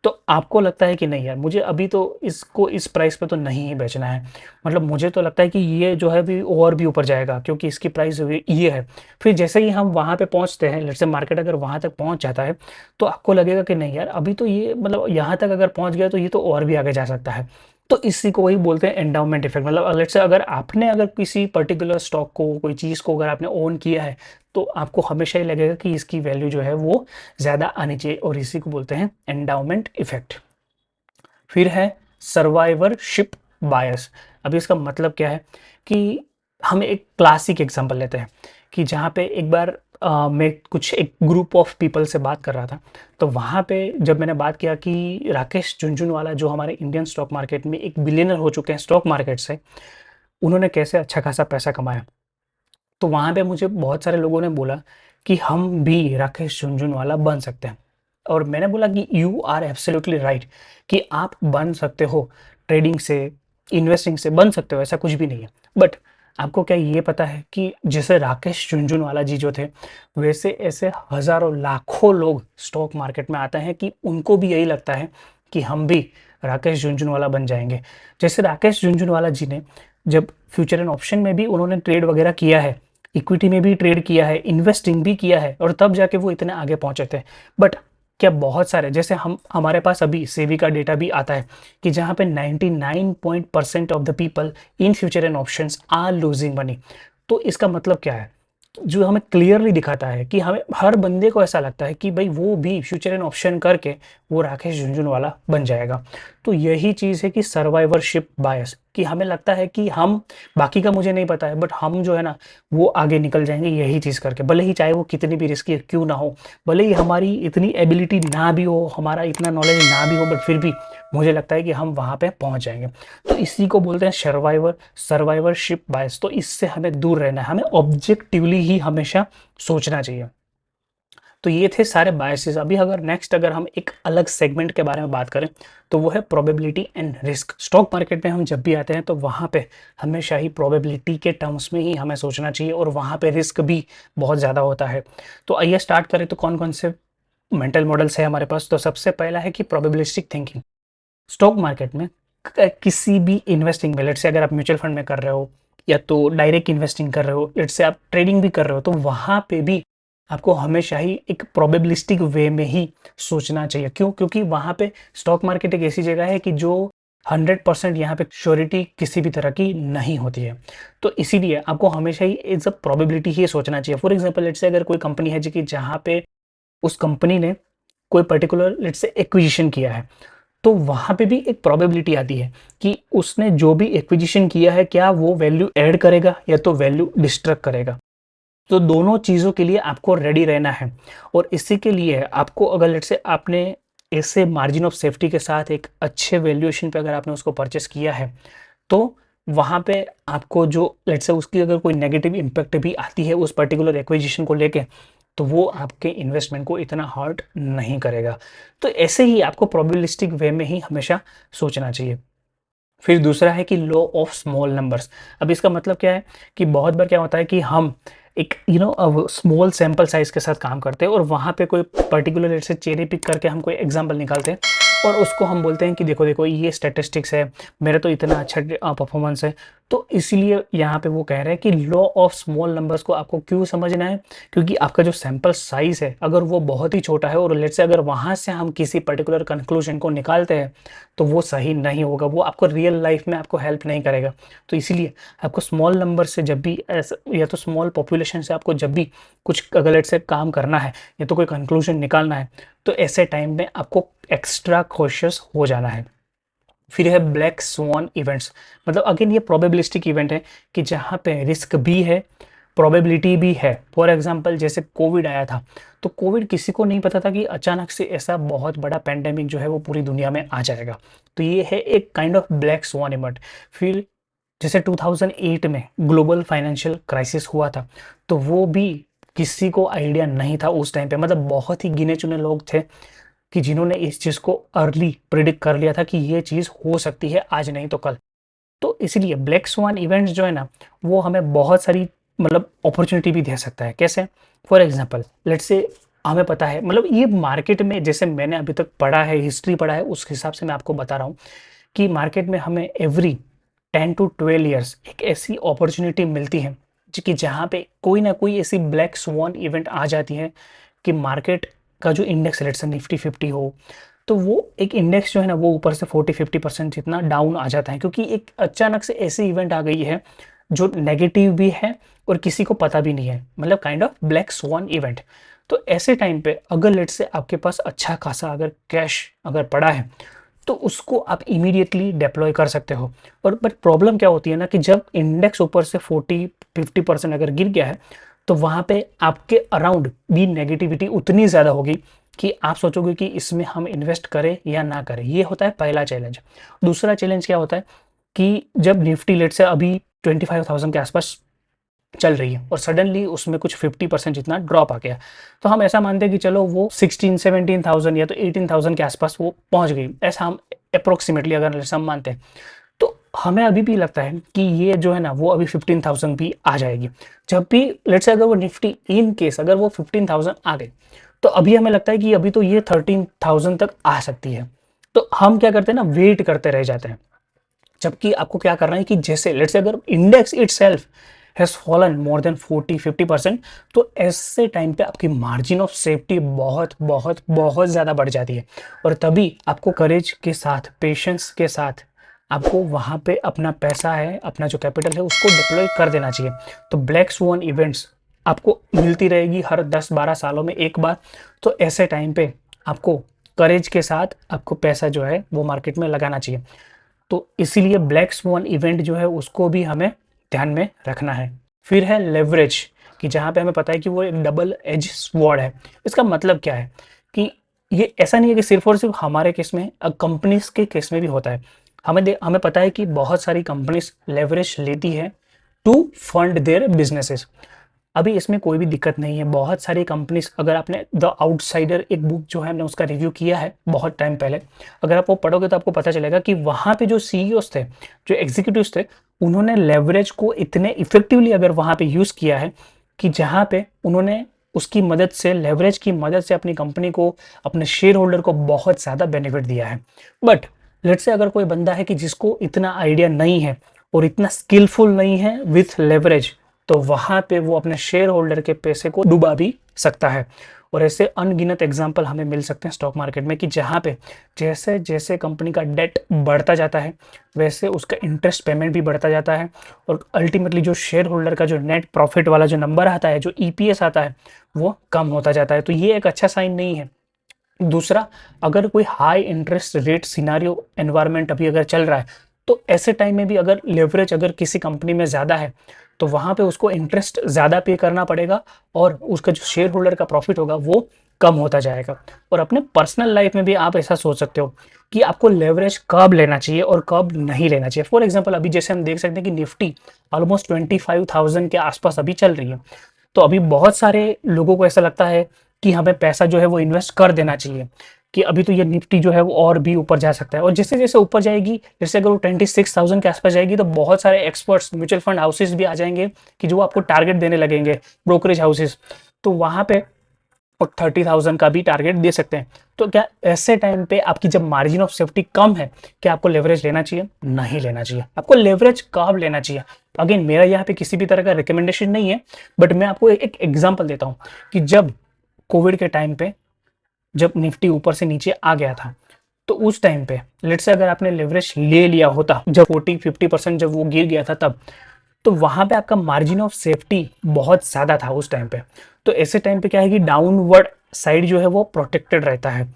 [SPEAKER 1] तो आपको लगता है कि नहीं यार, मुझे अभी तो इसको इस प्राइस पे तो नहीं ही बेचना है, मतलब मुझे तो लगता है कि ये जो है भी और भी ऊपर जाएगा क्योंकि इसकी प्राइस ये है। फिर जैसे ही हम वहाँ पे पहुँचते हैं, लेट्स से मार्केट अगर वहाँ तक पहुँच जाता है, तो आपको लगेगा कि नहीं यार, अभी तो ये मतलब यहाँ तक अगर पहुँच गया तो ये तो और भी आगे जा सकता है। तो इसी को वही बोलते हैं एंडाउमेंट इफेक्ट। मतलब लेट्स से अगर आपने अगर किसी पर्टिकुलर स्टॉक को, कोई चीज़ को अगर आपने ओन किया है, तो आपको हमेशा ही लगेगा कि इसकी वैल्यू जो है वो ज़्यादा आनी चाहिए, और इसी को बोलते हैं एंडाउमेंट इफेक्ट। फिर है सर्वाइवरशिप बायस। अभी इसका मतलब क्या है कि हम एक क्लासिक एग्जांपल लेते हैं कि जहाँ पे एक बार मैं कुछ एक ग्रुप ऑफ पीपल से बात कर रहा था, तो वहाँ पे जब मैंने बात किया कि राकेश झुनझुनवाला जो हमारे इंडियन स्टॉक मार्केट में एक बिलियनर हो चुके हैं स्टॉक मार्केट से, उन्होंने कैसे अच्छा खासा पैसा कमाया, तो वहाँ पे मुझे बहुत सारे लोगों ने बोला कि हम भी राकेश झुनझुनवाला बन सकते हैं। और मैंने बोला कि यू आर एब्सोल्युटली राइट, कि आप बन सकते हो, ट्रेडिंग से, इन्वेस्टिंग से बन सकते हो, ऐसा कुछ भी नहीं है। बट आपको क्या ये पता है कि जैसे राकेश झुनझुनवाला जी जो थे, वैसे ऐसे हज़ारों लाखों लोग स्टॉक मार्केट में आते हैं कि उनको भी यही लगता है कि हम भी राकेश झुनझुनवाला बन जाएँगे। जैसे राकेश झुनझुनवाला जी ने जब फ्यूचर एंड ऑप्शन में भी उन्होंने ट्रेड वगैरह किया है, इक्विटी में भी ट्रेड किया है, इन्वेस्टिंग भी किया है, और तब जाके वो इतने आगे पहुंचे थे। बट क्या बहुत सारे, जैसे हम हमारे पास अभी सेबी का डेटा भी आता है कि जहाँ पे 99% of the people in future and options are losing money. तो इसका मतलब क्या है, जो हमें क्लियरली दिखाता है कि हमें हर बंदे को ऐसा लगता है कि भाई वो भी फ्यूचर एंड ऑप्शन करके वो राकेश झुनझुनवाला बन जाएगा। तो यही चीज़ है कि सर्वाइवरशिप बायस, कि हमें लगता है कि हम, बाकी का मुझे नहीं पता है, बट हम जो है ना वो आगे निकल जाएंगे यही चीज़ करके, भले ही चाहे वो कितनी भी रिस्की क्यों ना हो, भले ही हमारी इतनी एबिलिटी ना भी हो, हमारा इतना नॉलेज ना भी हो, बट फिर भी मुझे लगता है कि हम वहाँ पे पहुँच जाएंगे। तो इसी को बोलते हैं सर्वाइवरशिप बायस। तो इससे हमें दूर रहना है, हमें ऑब्जेक्टिवली ही हमेशा सोचना चाहिए। तो ये थे सारे बायसेस। अभी अगर नेक्स्ट अगर हम एक अलग सेगमेंट के बारे में बात करें, तो वो है probability and risk. Stock market में हम जब भी आते हैं तो वहाँ पे हमेशा ही प्रोबेबिलिटी के टर्म्स में ही हमें सोचना चाहिए, और वहाँ पे रिस्क भी बहुत ज़्यादा होता है। तो आइए स्टार्ट करें, तो कौन कौन से मेंटल मॉडल्स है हमारे पास। तो सबसे पहला है कि प्रोबेबिलिस्टिक थिंकिंग। स्टॉक मार्केट में किसी भी इन्वेस्टिंग में, लेट्स से अगर आप म्यूचुअल फंड में कर रहे हो, या तो डायरेक्ट इन्वेस्टिंग कर रहे हो, लेट्स से आप ट्रेडिंग भी कर रहे हो, तो वहाँ पे भी आपको हमेशा ही एक प्रोबेबिलिस्टिक वे में ही सोचना चाहिए। क्यों? क्योंकि वहाँ पे स्टॉक मार्केट एक ऐसी जगह है कि जो 100% यहाँ पे श्योरिटी किसी भी तरह की नहीं होती है। तो इसीलिए आपको हमेशा ही एज अ प्रोबेबिलिटी ही सोचना चाहिए। फॉर एग्जाम्पल, लेट्स से अगर कोई कंपनी है जो कि जहाँ पे उस कंपनी ने कोई पर्टिकुलर लेट्स से एक्विजिशन किया है, तो वहाँ पे भी एक प्रोबेबिलिटी आती है कि उसने जो भी एक्विजिशन किया है, क्या वो वैल्यू ऐड करेगा या तो वैल्यू डिस्ट्रक्ट करेगा। तो दोनों चीज़ों के लिए आपको रेडी रहना है, और इसी के लिए आपको, अगर लेट्स से आपने ऐसे मार्जिन ऑफ सेफ्टी के साथ एक अच्छे वैल्यूएशन पे अगर आपने उसको परचेस किया है, तो वहाँ पे आपको जो लेट्स से उसकी अगर कोई नेगेटिव इम्पैक्ट भी आती है उस पर्टिकुलर एक्विजिशन को लेके, तो वो आपके इन्वेस्टमेंट को इतना हर्ट नहीं करेगा। तो ऐसे ही आपको प्रोबेबिलिस्टिक वे में ही हमेशा सोचना चाहिए। फिर दूसरा है कि लॉ ऑफ स्मॉल नंबर्स। अब इसका मतलब क्या है कि बहुत बार क्या होता है कि हम एक स्मॉल सैंपल साइज के साथ काम करते हैं, और वहाँ पे कोई पर्टिकुलर से चेरी पिक करके हम कोई एग्जांपल निकालते हैं, और उसको हम बोलते हैं कि देखो देखो ये स्टैटिस्टिक्स है, मेरा तो इतना अच्छा परफॉर्मेंस है। तो इसीलिए यहाँ पे वो कह रहे हैं कि लॉ ऑफ स्मॉल नंबर्स को आपको क्यों समझना है, क्योंकि आपका जो सैंपल साइज है अगर वो बहुत ही छोटा है, और लेट्स से अगर वहाँ से हम किसी पर्टिकुलर कंक्लूजन को निकालते हैं, तो वो सही नहीं होगा, वो आपको रियल लाइफ में आपको हेल्प नहीं करेगा। तो इसीलिए आपको स्मॉल नंबर से जब भी ऐसा, या तो स्मॉल पॉपुलेशन से आपको जब भी कुछ अगर लेट्स से काम करना है या तो कोई कंक्लूजन निकालना है, तो ऐसे टाइम में आपको एक्स्ट्रा कॉशियस हो जाना है। फिर है ब्लैक स्वान इवेंट्स। मतलब अगेन ये प्रोबेबिलिस्टिक इवेंट है कि जहाँ पे रिस्क भी है, प्रोबेबिलिटी भी है। फॉर एग्जांपल, जैसे कोविड आया था, तो कोविड किसी को नहीं पता था कि अचानक से ऐसा बहुत बड़ा पैंडेमिक जो है वो पूरी दुनिया में आ जाएगा। तो ये है एक kind of black swan event. फिर जैसे 2008 में ग्लोबल फाइनेंशियल क्राइसिस हुआ था, तो वो भी किसी को आइडिया नहीं था उस टाइम पे, मतलब बहुत ही गिने चुने लोग थे कि जिन्होंने इस चीज़ को अर्ली प्रिडिक्ट कर लिया था कि ये चीज़ हो सकती है आज नहीं तो कल। तो इसलिए ब्लैक स्वान इवेंट्स जो है ना, वो हमें बहुत सारी मतलब अपॉर्चुनिटी भी दे सकता है। कैसे? फॉर एग्जांपल, लेट्स से हमें पता है, मतलब ये मार्केट में जैसे मैंने अभी तक पढ़ा है, हिस्ट्री पढ़ा है, उस हिसाब से मैं आपको बता रहा हूँ कि मार्केट में हमें एवरी 10 to 12 ईयर्स एक ऐसी अपॉर्चुनिटी मिलती है कि जहाँ पे कोई ना कोई ऐसी ब्लैक स्वान इवेंट आ जाती है कि मार्केट का जो इंडेक्स लेट्स से निफ्टी 50 हो, तो वो एक इंडेक्स जो है ना वो ऊपर से 40-50% जितना डाउन आ जाता है, क्योंकि एक अचानक से ऐसी इवेंट आ गई है जो नेगेटिव भी है और किसी को पता भी नहीं है, मतलब kind of black swan event. तो ऐसे टाइम पे अगर लेट से आपके पास अच्छा खासा अगर कैश अगर पड़ा है तो उसको आप इमीडिएटली डिप्लॉय कर सकते हो। और बट प्रॉब्लम क्या होती है ना कि जब इंडेक्स ऊपर से 40-50% अगर गिर गया है तो वहाँ पे आपके अराउंड भी नेगेटिविटी उतनी ज़्यादा होगी कि आप सोचोगे कि इसमें हम इन्वेस्ट करें या ना करें। ये होता है पहला चैलेंज। दूसरा चैलेंज क्या होता है कि जब निफ्टी लेट से अभी 25,000 के आसपास चल रही है और सडनली उसमें कुछ 50% जितना ड्रॉप आ गया, तो हम ऐसा मानते हैं कि चलो वो 16-17,000 या तो 18,000 के आसपास वो पहुंच गई, ऐसा हम अप्रोक्सीमेटली अगर हम मानते हैं। तो हमें अभी भी लगता है कि ये जो है ना वो अभी 15,000 भी आ जाएगी। जब भी लेट्स से अगर वो निफ्टी इन केस अगर वो 15,000 आ गई तो अभी हमें लगता है कि अभी तो ये 13,000 तक आ सकती है। तो हम क्या करते हैं ना, वेट करते रह जाते हैं। जबकि आपको क्या करना है कि जैसे लेट्स से अगर index itself has fallen more than 40-50%, तो ऐसे टाइम पे आपकी मार्जिन ऑफ सेफ्टी बहुत बहुत बहुत ज़्यादा बढ़ जाती है। और तभी आपको करेज के साथ, पेशेंस के साथ आपको वहाँ पे अपना पैसा है, अपना जो कैपिटल है उसको डिप्लॉय कर देना चाहिए। तो ब्लैक स्वान इवेंट्स आपको मिलती रहेगी हर 10-12 सालों में एक बार। तो ऐसे टाइम पे आपको करेज के साथ आपको पैसा जो है वो मार्केट में लगाना चाहिए। तो इसीलिए ब्लैक स्वान इवेंट जो है उसको भी हमें ध्यान में रखना है। फिर है लेवरेज, कि जहाँ पे हमें पता है कि वो एक डबल एज स्वॉर्ड है। इसका मतलब क्या है कि ये ऐसा नहीं है कि सिर्फ और सिर्फ हमारे केस में, कंपनीज के केस में भी होता है। हमें पता है कि बहुत सारी कंपनीज लेवरेज लेती है टू फंड देयर बिजनेसेस। अभी इसमें कोई भी दिक्कत नहीं है। बहुत सारी कंपनीज, अगर आपने द आउटसाइडर एक बुक जो है हमने उसका रिव्यू किया है बहुत टाइम पहले, अगर आप वो पढ़ोगे तो आपको पता चलेगा कि वहाँ पे जो सीईओस थे, जो एग्जीक्यूटिव्स थे, उन्होंने लेवरेज को इतने इफेक्टिवली अगर वहाँ पे यूज़ किया है कि जहाँ पे उन्होंने उसकी मदद से, लेवरेज की मदद से अपनी कंपनी को, अपने शेयर होल्डर को बहुत ज़्यादा बेनिफिट दिया है। बट लेट से अगर कोई बंदा है कि जिसको इतना आइडिया नहीं है और इतना स्किलफुल नहीं है विथ लेवरेज, तो वहां पे वो अपने शेयर होल्डर के पैसे को डुबा भी सकता है। और ऐसे अनगिनत एग्जाम्पल हमें मिल सकते हैं स्टॉक मार्केट में कि जहाँ पे जैसे जैसे कंपनी का डेट बढ़ता जाता है वैसे उसका इंटरेस्ट पेमेंट भी बढ़ता जाता है और अल्टीमेटली जो शेयर होल्डर का जो नेट प्रॉफिट वाला जो नंबर आता है, जो ईपीएस आता है, वो कम होता जाता है। तो ये एक अच्छा साइन नहीं है। दूसरा, अगर कोई high interest rate scenario environment अभी अगर चल रहा है तो ऐसे टाइम में भी अगर लेवरेज अगर किसी कंपनी में ज़्यादा है तो वहाँ पे उसको इंटरेस्ट ज़्यादा पे करना पड़ेगा और उसका जो शेयर होल्डर का प्रॉफिट होगा वो कम होता जाएगा। और अपने पर्सनल लाइफ में भी आप ऐसा सोच सकते हो कि आपको लेवरेज कब लेना चाहिए और कब नहीं लेना चाहिए। फॉर एग्जाम्पल, अभी जैसे हम देख सकते हैं कि निफ्टी ऑलमोस्ट 25,000 के आसपास अभी चल रही है। तो अभी बहुत सारे लोगों को ऐसा लगता है कि हमें पैसा जो है वो इन्वेस्ट कर देना चाहिए, कि अभी तो ये निफ्टी जो है वो और भी ऊपर जा सकता है। और जैसे जैसे ऊपर जाएगी, जैसे अगर वो 26,000 के आसपास जाएगी तो बहुत सारे एक्सपर्ट्स, म्यूचुअल फंड हाउसेस भी आ जाएंगे कि जो आपको टारगेट देने लगेंगे, ब्रोकरेज हाउसेस। तो वहाँ पे और 30,000 का भी टारगेट दे सकते हैं। तो क्या ऐसे टाइम पे आपकी जब मार्जिन ऑफ सेफ्टी कम है, क्या आपको लेवरेज लेना चाहिए? नहीं लेना चाहिए। आपको लेवरेज कब लेना चाहिए? अगेन, मेरा यहाँ पे किसी भी तरह का रिकमेंडेशन नहीं है, बट मैं आपको एक एग्जांपल देता हूँ कि जब कोविड के टाइम पे जब निफ्टी ऊपर से नीचे आ गया था, तो उस टाइम पे लेट्स से अगर आपने लेवरेज ले लिया होता जब 40-50% जब वो गिर गया था तब, तो वहां पे आपका मार्जिन ऑफ सेफ्टी बहुत ज्यादा था उस टाइम पे। तो ऐसे टाइम पे क्या है कि डाउनवर्ड साइड जो है वो प्रोटेक्टेड रहता है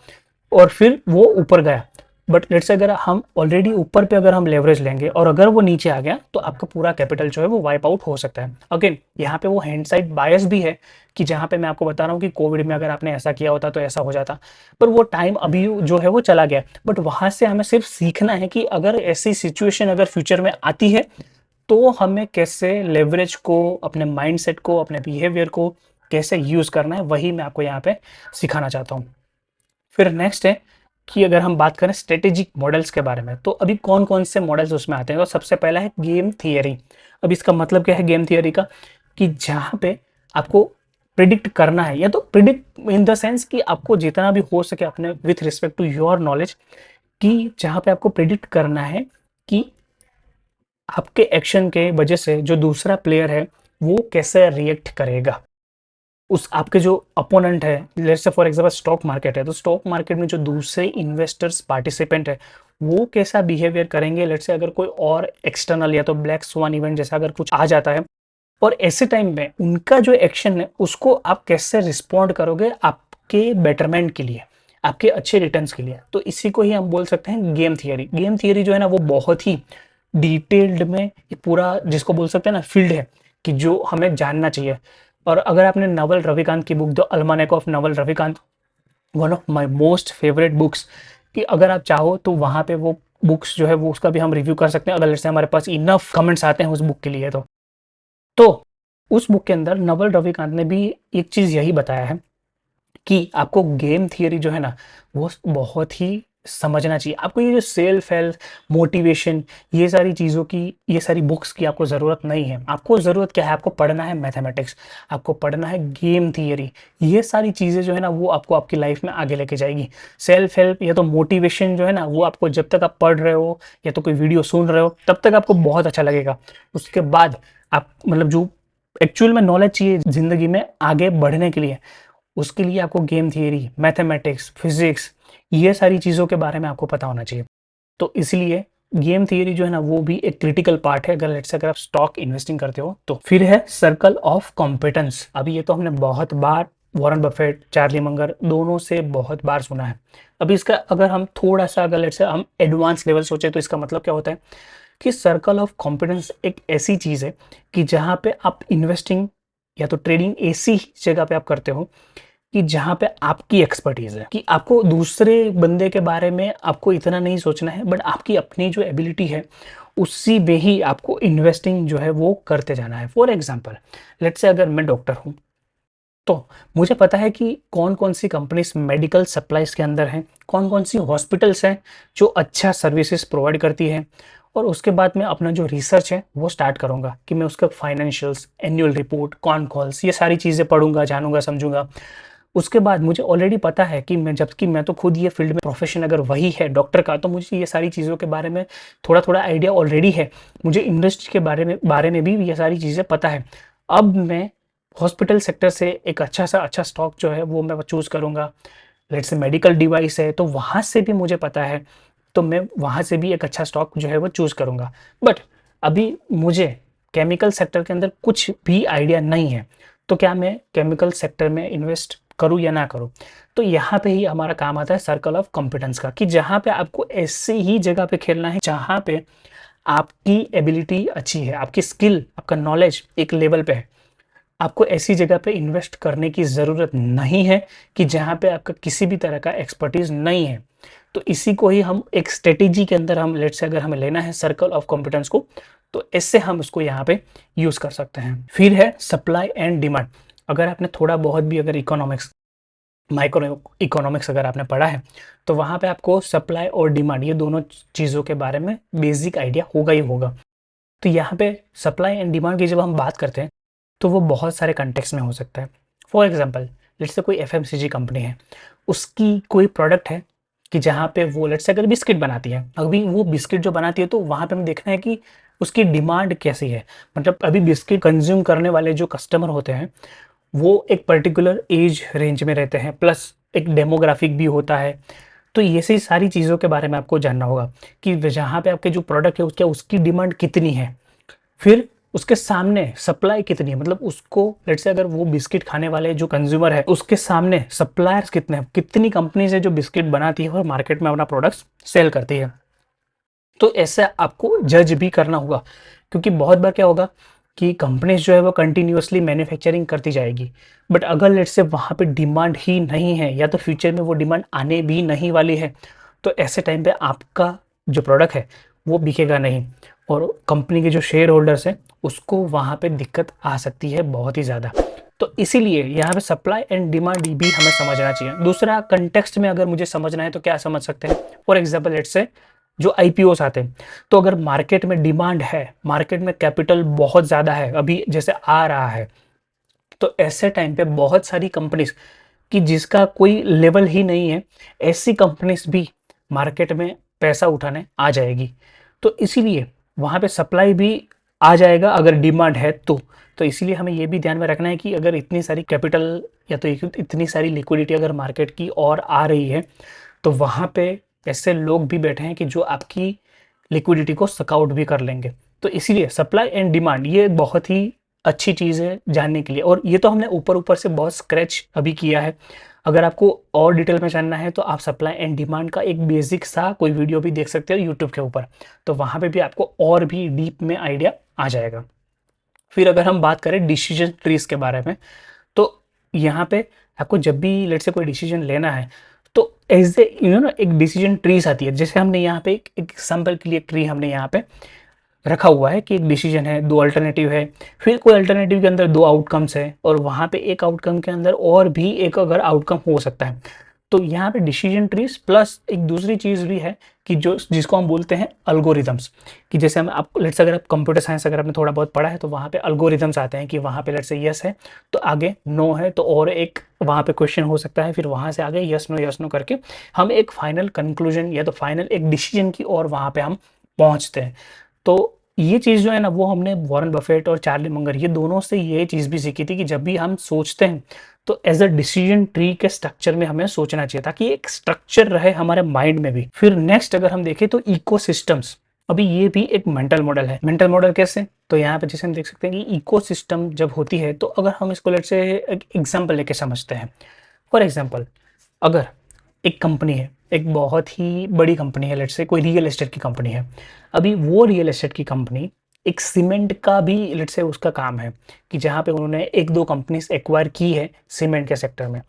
[SPEAKER 1] और फिर वो ऊपर गया। बट लेट्स से अगर हम ऑलरेडी ऊपर पे अगर हम लेवरेज लेंगे और अगर वो नीचे आ गया तो आपका पूरा कैपिटल जो है वो वाइप आउट हो सकता है। अगेन, यहाँ पे वो हैंड साइड बायस भी है कि जहाँ पे मैं आपको बता रहा हूँ कि कोविड में अगर आपने ऐसा किया होता तो ऐसा हो जाता, पर वो टाइम अभी जो है वो चला गया। बट वहां से हमें सिर्फ सीखना है कि अगर ऐसी सिचुएशन अगर फ्यूचर में आती है तो हमें कैसे लेवरेज को, अपने माइंडसेट को, अपने बिहेवियर को कैसे यूज करना है, वही मैं आपको यहाँ पे सिखाना चाहता हूँ। फिर नेक्स्ट है कि अगर हम बात करें स्ट्रेटेजिक मॉडल्स के बारे में, तो अभी कौन कौन से मॉडल्स उसमें आते हैं। तो सबसे पहला है गेम थियरी। अब इसका मतलब क्या है गेम थियरी का, कि जहाँ पे आपको प्रिडिक्ट करना है, या तो प्रिडिक्ट इन द सेंस कि आपको जितना भी हो सके अपने with respect to your knowledge, कि जहाँ पे आपको प्रिडिक्ट करना है कि आपके एक्शन के वजह से जो दूसरा प्लेयर है वो कैसे रिएक्ट करेगा। उस आपके जो अपोनेंट है, let's say for example stock market है, तो स्टॉक मार्केट में जो दूसरे इन्वेस्टर्स पार्टिसिपेंट है वो कैसा बिहेवियर करेंगे। लेट्स से अगर कोई और एक्सटर्नल या तो ब्लैक स्वान इवेंट जैसा अगर कुछ आ जाता है, और ऐसे टाइम में उनका जो एक्शन है उसको आप कैसे रिस्पॉन्ड करोगे आपके बेटरमेंट के लिए, आपके अच्छे रिटर्न्स के लिए। तो इसी को ही हम बोल सकते हैं गेम थियरी। गेम थियरी जो है ना वो बहुत ही डिटेल्ड में ये पूरा जिसको बोल सकते हैं ना फील्ड है कि जो हमें जानना चाहिए। और अगर आपने नवल रविकांत की book the almanack of Naval Ravikant, one of my most favourite books, कि अगर आप चाहो तो वहाँ पे वो बुक्स जो है वो उसका भी हम रिव्यू कर सकते हैं, अगर जैसे हमारे पास इनफ कमेंट्स आते हैं उस बुक के लिए। तो उस बुक के अंदर नवल रविकांत ने भी एक चीज़ यही बताया है कि आपको गेम थियरी जो है ना वो बहुत ही समझना चाहिए। आपको ये जो सेल्फ हेल्प, मोटिवेशन, ये सारी चीज़ों की, ये सारी बुक्स की आपको ज़रूरत नहीं है। आपको ज़रूरत क्या है, आपको पढ़ना है मैथमेटिक्स, आपको पढ़ना है गेम थियरी। ये सारी चीज़ें जो है ना वो आपको आपकी लाइफ में आगे लेके जाएगी। सेल्फ हेल्प या तो मोटिवेशन जो है ना वो आपको जब तक आप पढ़ रहे हो या तो कोई वीडियो सुन रहे हो तब तक आपको बहुत अच्छा लगेगा। उसके बाद आप मतलब जो एक्चुअल में नॉलेज चाहिए ज़िंदगी में आगे बढ़ने के लिए, उसके लिए आपको गेम थियरी, मैथमेटिक्स, फिजिक्स, ये सारी चीज़ों के बारे में आपको पता होना चाहिए। तो इसलिए गेम थियरी जो है ना वो भी एक क्रिटिकल पार्ट है अगर लेट्स से अगर आप स्टॉक इन्वेस्टिंग करते हो तो। फिर है सर्कल ऑफ कॉम्पिटेंस। अभी ये तो हमने बहुत बार वॉरेन बफेट, चार्ली मंगर दोनों से बहुत बार सुना है। अभी इसका अगर हम थोड़ा सा अगर लेट्स से हम एडवांस लेवल सोचे तो इसका मतलब क्या होता है कि सर्कल ऑफ कॉम्पिटेंस एक ऐसी चीज़ है कि जहाँ पे आप इन्वेस्टिंग या तो ट्रेडिंग ऐसी जगह पे आप करते हो कि जहाँ पे आपकी एक्सपर्टीज है, कि आपको दूसरे बंदे के बारे में आपको इतना नहीं सोचना है, बट आपकी अपनी जो एबिलिटी है उसी में ही आपको इन्वेस्टिंग जो है वो करते जाना है। फॉर एग्जांपल लेट्स से अगर मैं डॉक्टर हूँ तो मुझे पता है कि कौन कौन सी कंपनीज मेडिकल सप्लाईज के अंदर हैं, कौन कौन सी हॉस्पिटल्स हैं जो अच्छा सर्विसेज प्रोवाइड करती है। और उसके बाद मैं अपना जो रिसर्च है वो स्टार्ट करूंगा कि मैं उसका financials, annual report, con calls, ये सारी चीज़ें पढ़ूंगा, जानूंगा, समझूंगा। उसके बाद मुझे ऑलरेडी पता है कि मैं, जबकि मैं तो खुद ये फील्ड में प्रोफेशन अगर वही है डॉक्टर का, तो मुझे ये सारी चीज़ों के बारे में थोड़ा थोड़ा आइडिया ऑलरेडी है। मुझे इंडस्ट्री के बारे में भी ये सारी चीज़ें पता है। अब मैं हॉस्पिटल सेक्टर से एक अच्छा स्टॉक जो है वो मैं चूज़ करूँगा। लेट्स से मेडिकल डिवाइस है तो वहाँ से भी मुझे पता है, तो मैं वहाँ से भी एक अच्छा स्टॉक जो है वो चूज़ करूँगा। बट अभी मुझे केमिकल सेक्टर के अंदर कुछ भी आइडिया नहीं है, तो क्या मैं केमिकल सेक्टर में इन्वेस्ट करूँ या ना करूँ। तो यहाँ पे ही हमारा काम आता है सर्कल ऑफ कॉम्पिटेंस का, कि जहाँ पे आपको ऐसे ही जगह पे खेलना है जहाँ पे आपकी एबिलिटी अच्छी है, आपकी स्किल, आपका नॉलेज एक लेवल पे है। आपको ऐसी जगह पे इन्वेस्ट करने की ज़रूरत नहीं है कि जहाँ पे आपका किसी भी तरह का एक्सपर्टीज़ नहीं है। तो इसी को ही हम एक स्ट्रेटेजी के अंदर हम लेट्स से अगर हमें लेना है सर्कल ऑफ कॉम्पिटेंस को, तो इससे हम उसको यहाँ पे यूज़ कर सकते हैं। फिर है सप्लाई एंड डिमांड। अगर आपने थोड़ा बहुत भी अगर इकोनॉमिक्स, माइक्रो इकोनॉमिक्स अगर आपने पढ़ा है तो वहाँ पे आपको सप्लाई और डिमांड ये दोनों चीज़ों के बारे में बेसिक आइडिया होगा ही होगा। तो यहाँ पे सप्लाई एंड डिमांड की जब हम बात करते हैं तो वो बहुत सारे कंटेक्स्ट में हो सकता है। फॉर एग्जांपल लेट्स से कोई एफएमसीजी कंपनी है, उसकी कोई प्रोडक्ट है कि जहाँ पे वो लेट्स से अगर बिस्किट बनाती है, अभी वो बिस्किट जो बनाती है तो वहाँ पे हमें देखना है कि उसकी डिमांड कैसी है। मतलब अभी बिस्किट कंज्यूम करने वाले जो कस्टमर होते हैं वो एक पर्टिकुलर एज रेंज में रहते हैं, प्लस एक डेमोग्राफिक भी होता है। तो ये सी सारी चीज़ों के बारे में आपको जानना होगा कि जहाँ पे आपके जो प्रोडक्ट है उसके उसकी डिमांड कितनी है, फिर उसके सामने सप्लाई कितनी है। मतलब उसको लेट्स से अगर वो बिस्किट खाने वाले जो कंज्यूमर है उसके सामने सप्लायर्स कितने हैं, कितनी कंपनीज है जो बिस्किट बनाती है और मार्केट में अपना प्रोडक्ट्स सेल करती है। तो ऐसे आपको जज भी करना होगा, क्योंकि बहुत बार क्या होगा कि कंपनीज जो है वो कंटिन्यूअसली मैन्युफैक्चरिंग करती जाएगी, बट अगर लेट्स से वहाँ पे डिमांड ही नहीं है या तो फ्यूचर में वो डिमांड आने भी नहीं वाली है, तो ऐसे टाइम पे आपका जो प्रोडक्ट है वो बिकेगा नहीं, और कंपनी के जो शेयर होल्डर्स हैं उसको वहाँ पे दिक्कत आ सकती है बहुत ही ज़्यादा। तो इसीलिए यहाँ पे सप्लाई एंड डिमांड भी हमें समझना चाहिए। दूसरा कंटेक्स्ट में अगर मुझे समझना है तो क्या समझ सकते हैं, फॉर एग्जाम्पल लेट्स से जो आईपीओस आते हैं, तो अगर मार्केट में डिमांड है, मार्केट में कैपिटल बहुत ज़्यादा है, अभी जैसे आ रहा है, तो ऐसे टाइम पे बहुत सारी कंपनीज कि जिसका कोई लेवल ही नहीं है, ऐसी कंपनीज भी मार्केट में पैसा उठाने आ जाएगी। तो इसीलिए वहाँ पे सप्लाई भी आ जाएगा अगर डिमांड है तो। तो इसीलिए हमें ये भी ध्यान में रखना है कि अगर इतनी सारी कैपिटल या तो इतनी सारी लिक्विडिटी अगर मार्केट की और आ रही है, तो वहाँ पे ऐसे लोग भी बैठे हैं कि जो आपकी लिक्विडिटी को सकाउट भी कर लेंगे। तो इसीलिए सप्लाई एंड डिमांड ये बहुत ही अच्छी चीज़ है जानने के लिए। और ये तो हमने ऊपर ऊपर से बहुत स्क्रैच अभी किया है। अगर आपको और डिटेल में जानना है तो आप सप्लाई एंड डिमांड का एक बेसिक सा कोई वीडियो भी देख सकते हो यूट्यूब के ऊपर। तो वहाँ पे भी आपको और भी डीप में आइडिया आ जाएगा। फिर अगर हम बात करें डिसीजन ट्रीज के बारे में, तो यहाँ पे आपको जब भी लेट से कोई डिसीजन लेना है, तो एज ए ना एक डिसीजन ट्रीज आती है। जैसे हमने यहाँ पे एक एग्जाम्पल के लिए ट्री हमने यहाँ पे रखा हुआ है कि एक डिसीजन है, दो अल्टरनेटिव है, फिर कोई अल्टरनेटिव के अंदर दो आउटकम्स है, और वहाँ पे एक आउटकम के अंदर और भी एक अगर आउटकम हो सकता है। तो यहाँ पे डिसीजन ट्रीज प्लस एक दूसरी चीज़ भी है कि जो जिसको हम बोलते हैं अल्गोरिदम्स। कि जैसे हम आप लेट्स अगर आप कंप्यूटर साइंस अगर आपने थोड़ा बहुत पढ़ा है तो वहाँ पे अल्गोरिदम्स आते हैं कि वहाँ पे लेट्स से यस है तो आगे नो है, तो और एक वहाँ पे क्वेश्चन हो सकता है, फिर वहाँ से आगे यस नो करके हम एक फाइनल कंक्लूजन या तो फाइनल एक डिसीजन की ओर वहाँ पे हम पहुँचते हैं। तो ये चीज़ जो है ना वो हमने वॉरेन बफेट और चार्ली मंगर ये दोनों से ये चीज़ भी सीखी थी कि जब भी हम सोचते हैं तो एज अ डिसीजन ट्री के स्ट्रक्चर में हमें सोचना चाहिए ताकि एक स्ट्रक्चर रहे हमारे माइंड में भी। फिर नेक्स्ट अगर हम देखें तो इकोसिस्टम्स, अभी ये भी एक मेंटल मॉडल है। मेंटल मॉडल कैसे? तो यहाँ पे जैसे हम देख सकते हैं कि इकोसिस्टम जब होती है तो अगर हम इसको लेट से एक एग्जाम्पल लेके समझते हैं। फॉर एग्जाम्पल, अगर एक कंपनी है, एक बहुत ही बड़ी कंपनी है, लेट्स से कोई रियल एस्टेट की कंपनी है। अभी वो रियल एस्टेट की कंपनी एक सीमेंट का भी लेट्स से उसका काम है कि जहाँ पे उन्होंने एक दो कंपनीज एक्वायर की है सीमेंट के सेक्टर में।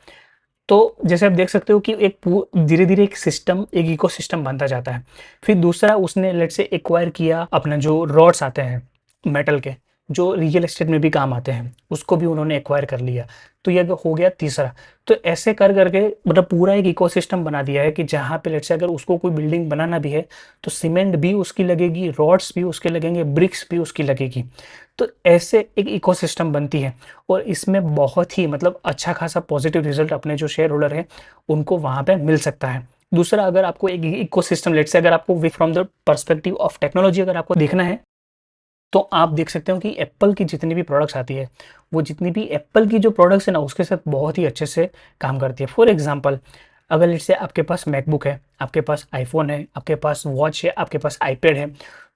[SPEAKER 1] तो जैसे आप देख सकते हो कि एक धीरे धीरे एक सिस्टम एक इकोसिस्टम बनता जाता है। फिर दूसरा उसने लेट्स से एक्वायर किया अपना जो रॉड्स आते हैं मेटल के, जो रियल एस्टेट में भी काम आते हैं, उसको भी उन्होंने एक्वायर कर लिया। तो ये हो गया तीसरा। तो ऐसे कर करके मतलब पूरा एक इकोसिस्टम बना दिया है कि जहाँ पे लेट्स से अगर उसको कोई बिल्डिंग बनाना भी है तो सीमेंट भी उसकी लगेगी, रॉड्स भी उसके लगेंगे, ब्रिक्स भी उसकी लगेगी। तो ऐसे एक इकोसिस्टम बनती है और इसमें बहुत ही मतलब अच्छा खासा पॉजिटिव रिजल्ट अपने जो शेयर होल्डर है उनको वहाँ पे मिल सकता है। दूसरा, अगर आपको एक इकोसिस्टम लेट्स से अगर आपको from the perspective of technology अगर आपको देखना है तो आप देख सकते हो कि एप्पल की जितनी भी प्रोडक्ट्स आती है, वो जितनी भी एप्पल की जो प्रोडक्ट्स है ना उसके साथ बहुत ही अच्छे से काम करती है। फॉर एग्जांपल, अगर लेट्स से आपके पास मैकबुक है, आपके पास आईफोन है, आपके पास वॉच है, आपके पास आईपैड है,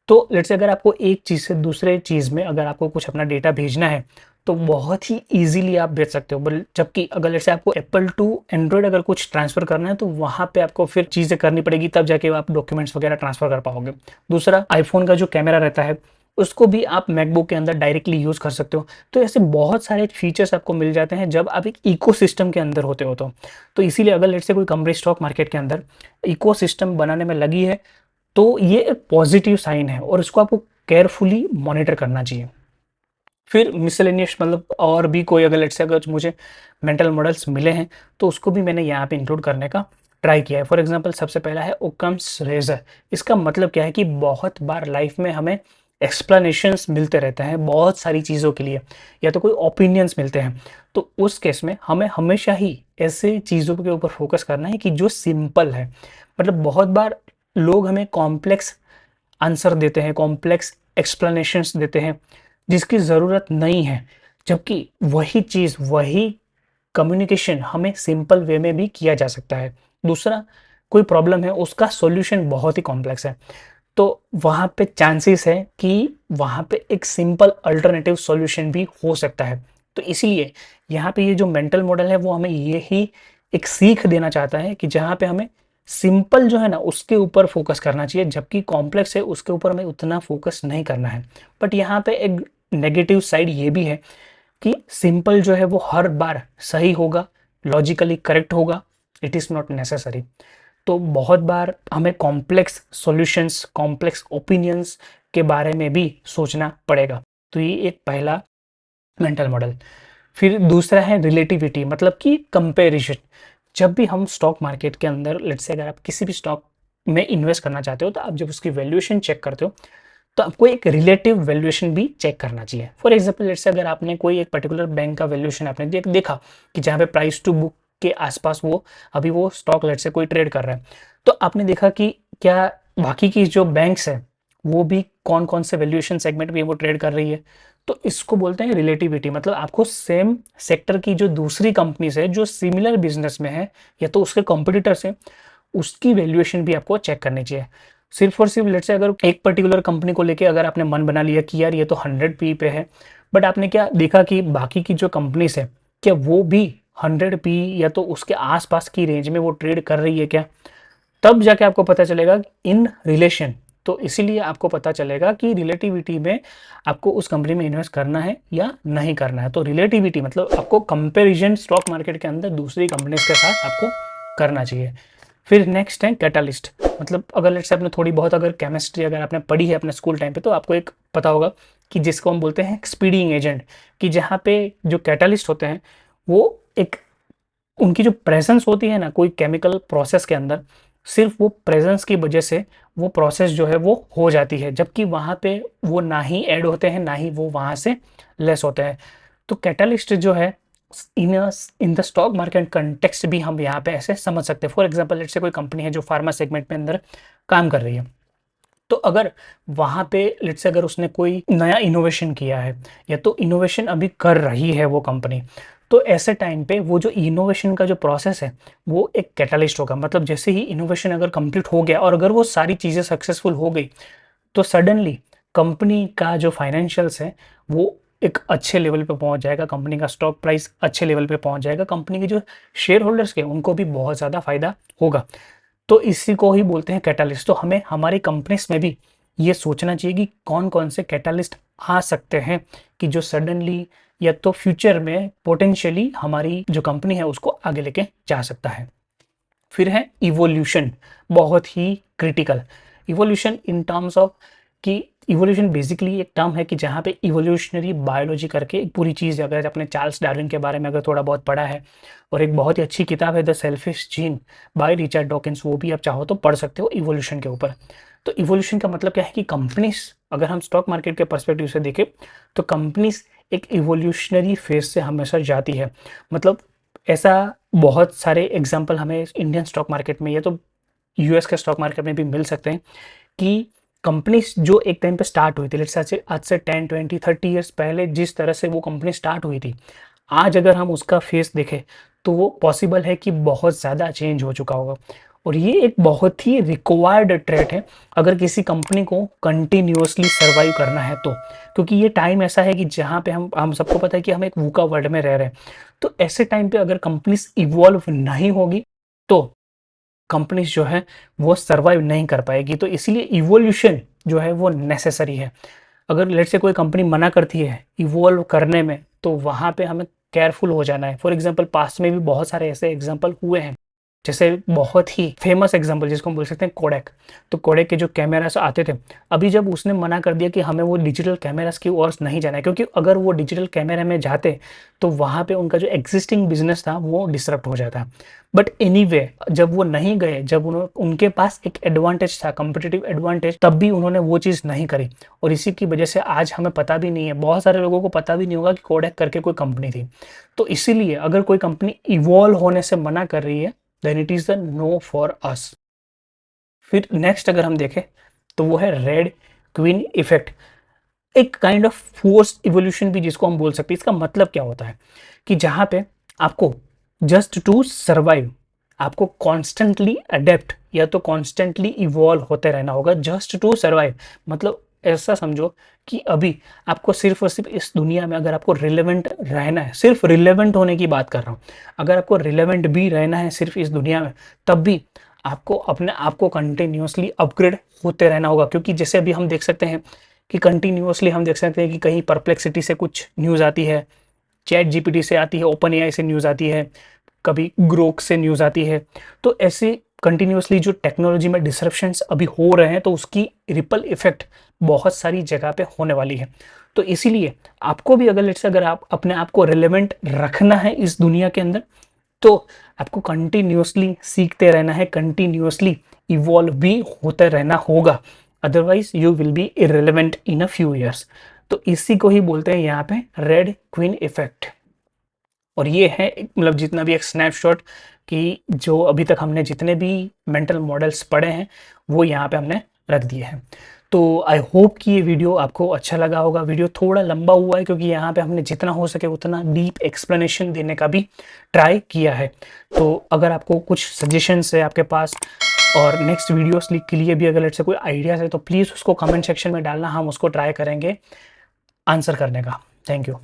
[SPEAKER 1] तो लेट्स से अगर आपको एक चीज़ से दूसरे चीज़ में अगर आपको कुछ अपना डेटा भेजना है तो बहुत ही ईजिली आप भेज सकते हो। जबकि अगर लेट्स से आपको एप्पल टू एंड्रॉयड अगर कुछ ट्रांसफर करना है तो वहाँ पे आपको फिर चीज़ें करनी पड़ेगी, तब जाके आप डॉक्यूमेंट्स वगैरह ट्रांसफर कर पाओगे। दूसरा, आईफोन का जो कैमरा रहता है उसको भी आप मैकबुक के अंदर डायरेक्टली यूज़ कर सकते हो। तो ऐसे बहुत सारे फीचर्स आपको मिल जाते हैं जब आप एक इकोसिस्टम के अंदर होते हो। तो इसीलिए अगर लेट्स से कोई कंपनी स्टॉक मार्केट के अंदर इकोसिस्टम बनाने में लगी है तो ये एक पॉजिटिव साइन है और इसको आपको केयरफुली मॉनिटर करना चाहिए। फिर मिसलेनियस मतलब और भी कोई अगर लेट्स से अगर मुझे मेंटल मॉडल्स मिले हैं तो उसको भी मैंने यहाँ पे इंक्लूड करने का ट्राई किया है। फॉर एग्जांपल, सबसे पहला है ओकम्स रेजर। इसका मतलब क्या है कि बहुत बार लाइफ में हमें एक्सप्लेनेशंस मिलते रहते हैं बहुत सारी चीज़ों के लिए, या तो कोई ओपिनियंस मिलते हैं। तो उस केस में हमें हमेशा ही ऐसे चीज़ों के ऊपर फोकस करना है कि जो सिंपल है। मतलब बहुत बार लोग हमें कॉम्प्लेक्स आंसर देते हैं, कॉम्प्लेक्स एक्सप्लेनेशंस देते हैं जिसकी ज़रूरत नहीं है, जबकि वही चीज़ वही कम्युनिकेशन हमें सिंपल वे में भी किया जा सकता है। दूसरा, कोई प्रॉब्लम है उसका सॉल्यूशन बहुत ही कॉम्प्लेक्स है, तो वहाँ पे चांसेस है कि वहाँ पे एक सिंपल अल्टरनेटिव सॉल्यूशन भी हो सकता है। तो इसीलिए यहाँ पे ये जो मेंटल मॉडल है वो हमें ये ही एक सीख देना चाहता है कि जहाँ पे हमें सिंपल जो है ना उसके ऊपर फोकस करना चाहिए, जबकि कॉम्प्लेक्स है उसके ऊपर हमें उतना फोकस नहीं करना है। बट यहाँ पे एक नेगेटिव साइड ये भी है कि सिंपल जो है वो हर बार सही होगा, लॉजिकली करेक्ट होगा, इट इज़ नॉट नेसेसरी। तो बहुत बार हमें कॉम्प्लेक्स सॉल्यूशंस, कॉम्प्लेक्स ओपिनियंस के बारे में भी सोचना पड़ेगा। तो ये एक पहला मेंटल मॉडल। फिर दूसरा है रिलेटिविटी, मतलब कि कंपैरिजन। जब भी हम स्टॉक मार्केट के अंदर लेट्स से अगर आप किसी भी स्टॉक में इन्वेस्ट करना चाहते हो तो आप जब उसकी वैल्यूएशन चेक करते हो तो आपको एक रिलेटिव वैल्यूएशन भी चेक करना चाहिए। फॉर एग्जांपल लेट्स से अगर आपने कोई एक पर्टिकुलर बैंक का वैल्यूएशन आपने देखा कि जहाँ पे प्राइस टू बुक के आसपास वो अभी वो स्टॉक लेट्स से कोई ट्रेड कर रहा है, तो आपने देखा कि क्या बाकी की जो बैंक्स है वो भी कौन कौन से वैल्यूएशन सेगमेंट में वो ट्रेड कर रही है, तो इसको बोलते हैं रिलेटिविटी। मतलब आपको सेम सेक्टर की जो दूसरी कंपनीज है जो सिमिलर बिजनेस में है या तो उसके कॉम्पिटिटर्स हैं, उसकी वैल्यूएशन भी आपको चेक करनी चाहिए। सिर्फ और सिर्फ लेट्स से अगर एक पर्टिकुलर कंपनी को लेके अगर आपने मन बना लिया कि यार ये तो 100 पी पे है, बट आपने क्या देखा कि बाकी की जो कंपनीज है क्या वो भी 100 पी या तो उसके आसपास की रेंज में वो ट्रेड कर रही है क्या, तब जाके आपको पता चलेगा इन रिलेशन। तो इसीलिए आपको पता चलेगा कि रिलेटिविटी में आपको उस कंपनी में इन्वेस्ट करना है या नहीं करना है। तो रिलेटिविटी मतलब आपको कंपैरिजन स्टॉक मार्केट के अंदर दूसरी कंपनीज के साथ आपको करना चाहिए। फिर नेक्स्ट है कैटालिस्ट। मतलब अगर लेट्स से आपने थोड़ी बहुत अगर केमिस्ट्री अगर आपने पढ़ी है अपने स्कूल टाइम पे, तो आपको एक पता होगा कि जिसको हम बोलते हैं स्पीडिंग एजेंट, कि जहाँ पे जो कैटालिस्ट होते हैं वो एक उनकी जो प्रेजेंस होती है ना कोई केमिकल प्रोसेस के अंदर, सिर्फ वो प्रेजेंस की वजह से वो प्रोसेस जो है वो हो जाती है, जबकि वहाँ पे वो ना ही ऐड होते हैं ना ही वो वहाँ से लेस होते हैं। तो कैटालिस्ट जो है in in the stock market context भी हम यहाँ पे ऐसे समझ सकते हैं। फॉर एग्जांपल लेट्स से कोई कंपनी है जो फार्मा सेगमेंट में अंदर काम कर रही है, तो अगर वहाँ पे लेट्स से अगर उसने कोई नया इनोवेशन किया है या तो इनोवेशन अभी कर रही है वो कंपनी, तो ऐसे टाइम पे वो जो इनोवेशन का जो प्रोसेस है वो एक कैटालिस्ट होगा। मतलब जैसे ही इनोवेशन अगर कंप्लीट हो गया और अगर वो सारी चीज़ें सक्सेसफुल हो गई, तो सडनली कंपनी का जो फाइनेंशियल्स है वो एक अच्छे लेवल पे पहुंच जाएगा, कंपनी का स्टॉक प्राइस अच्छे लेवल पे पहुंच जाएगा, कंपनी के जो शेयर होल्डर्स के उनको भी बहुत ज़्यादा फायदा होगा। तो इसी को ही बोलते हैं कैटालिस्ट। तो हमें हमारी कंपनीज में भी ये सोचना चाहिए कि कौन कौन से कैटालिस्ट आ सकते हैं कि जो सडनली या तो फ्यूचर में पोटेंशियली हमारी जो कंपनी है उसको आगे लेके जा सकता है। फिर है इवोल्यूशन, बहुत ही critical. Evolution in terms of कि इवोल्यूशन बेसिकली एक टर्म है कि जहाँ पे इवोल्यूशनरी बायोलॉजी करके एक पूरी चीज़, अगर आपने चार्ल्स डार्विन के बारे में अगर थोड़ा बहुत पढ़ा है, और एक बहुत ही अच्छी किताब है the selfish gene by Richard Dawkins, वो भी आप चाहो तो पढ़ सकते हो इवोल्यूशन के ऊपर। तो इवोल्यूशन का मतलब क्या है कि कंपनीज, अगर हम स्टॉक मार्केट के पर्सपेक्टिव से देखें तो कंपनीज एक इवोल्यूशनरी फेज से हमेशा जाती है। मतलब ऐसा बहुत सारे एग्जाम्पल हमें इंडियन स्टॉक मार्केट में या तो यूएस के स्टॉक मार्केट में भी मिल सकते हैं कि कंपनीज जो एक टाइम पे स्टार्ट हुई थी, लेट्स से आज से 10 20 30 ईयर्स पहले जिस तरह से वो कंपनी स्टार्ट हुई थी, आज अगर हम उसका फेस देखें तो वो पॉसिबल है कि बहुत ज़्यादा चेंज हो चुका होगा। और ये एक बहुत ही रिक्वायर्ड ट्रेट है अगर किसी कंपनी को कंटिन्यूअसली सर्वाइव करना है तो, क्योंकि ये टाइम ऐसा है कि जहाँ पे हम सबको पता है कि हम एक वूका वर्ल्ड में रह रहे हैं। तो ऐसे टाइम पे अगर कंपनीज इवॉल्व नहीं होगी तो कंपनीज जो है वो सर्वाइव नहीं कर पाएगी। तो इसीलिए इवोल्यूशन जो है वो नेसेसरी है। अगर लेट से कोई कंपनी मना करती है इवॉल्व करने में, तो वहाँ पे हमें केयरफुल हो जाना है। फॉर एग्जांपल पास्ट में भी बहुत सारे ऐसे एग्जांपल हुए हैं, जैसे बहुत ही फेमस एग्जांपल जिसको हम बोल सकते हैं कोडेक। तो कोडेक के जो कैमरास आते थे, अभी जब उसने मना कर दिया कि हमें वो डिजिटल कैमरास की ओर नहीं जाना है, क्योंकि अगर वो डिजिटल कैमरा में जाते तो वहाँ पे उनका जो एग्जिस्टिंग बिजनेस था वो डिसरप्ट हो जाता। बट एनीवे जब वो नहीं गए, जब उनके पास एक एडवांटेज था, कंपिटिटिव एडवांटेज, तब भी उन्होंने वो चीज़ नहीं करी। और इसी की वजह से आज हमें पता भी नहीं है, बहुत सारे लोगों को पता भी नहीं होगा कि कोडेक करके कोई कंपनी थी। तो इसीलिए अगर कोई कंपनी इवॉल्व होने से मना कर रही है then it is the no for us. फिर नेक्स्ट अगर हम देखें तो वो है रेड क्वीन इफेक्ट, एक काइंड ऑफ फोर्स इवोल्यूशन भी जिसको हम बोल सकते हैं। इसका मतलब क्या होता है कि जहां पे आपको जस्ट टू सर्वाइव आपको कॉन्स्टेंटली अडेप्ट या तो कॉन्स्टेंटली इवॉल्व होते रहना होगा, जस्ट टू सर्वाइव। मतलब ऐसा समझो कि अभी आपको सिर्फ और सिर्फ इस दुनिया में अगर आपको रिलेवेंट रहना है, सिर्फ रिलेवेंट होने की बात कर रहा हूँ, अगर आपको रिलेवेंट भी रहना है सिर्फ इस दुनिया में, तब भी आपको अपने आप को कंटिन्यूसली अपग्रेड होते रहना होगा। क्योंकि जैसे अभी हम देख सकते हैं कि कंटिन्यूसली हम देख सकते हैं कि कहीं परप्लेक्सिटी से कुछ न्यूज़ आती है, चैट जीपीटी से आती है, ओपन एआई से न्यूज़ आती है, कभी ग्रोक से न्यूज़ आती है। तो ऐसे कंटिन्यूसली जो टेक्नोलॉजी में डिसरप्शंस अभी हो रहे हैं, तो उसकी रिपल इफेक्ट बहुत सारी जगह पे होने वाली है। तो इसीलिए आपको भी अगर आप अपने आप को रिलेवेंट रखना है इस दुनिया के अंदर, तो आपको कंटिन्यूसली सीखते रहना है, कंटिन्यूसली इवॉल्व भी होते रहना होगा। Otherwise you will be irrelevant in a few years. तो इसी को ही बोलते हैं यहाँ पे रेड क्वीन इफेक्ट। और ये है मतलब जितना भी एक स्नैपशॉट कि जो अभी तक हमने जितने भी मेंटल मॉडल्स पढ़े हैं वो यहाँ पे हमने रख दिए हैं। तो आई होप कि ये वीडियो आपको अच्छा लगा होगा। वीडियो थोड़ा लंबा हुआ है क्योंकि यहाँ पे हमने जितना हो सके उतना डीप एक्सप्लेनेशन देने का भी ट्राई किया है। तो अगर आपको कुछ सजेशंस है आपके पास और नेक्स्ट वीडियोस के लिए भी अगर लेट से कोई आइडियाज़ है तो प्लीज़ उसको कमेंट सेक्शन में डालना, हम उसको ट्राई करेंगे आंसर करने का। Thank you.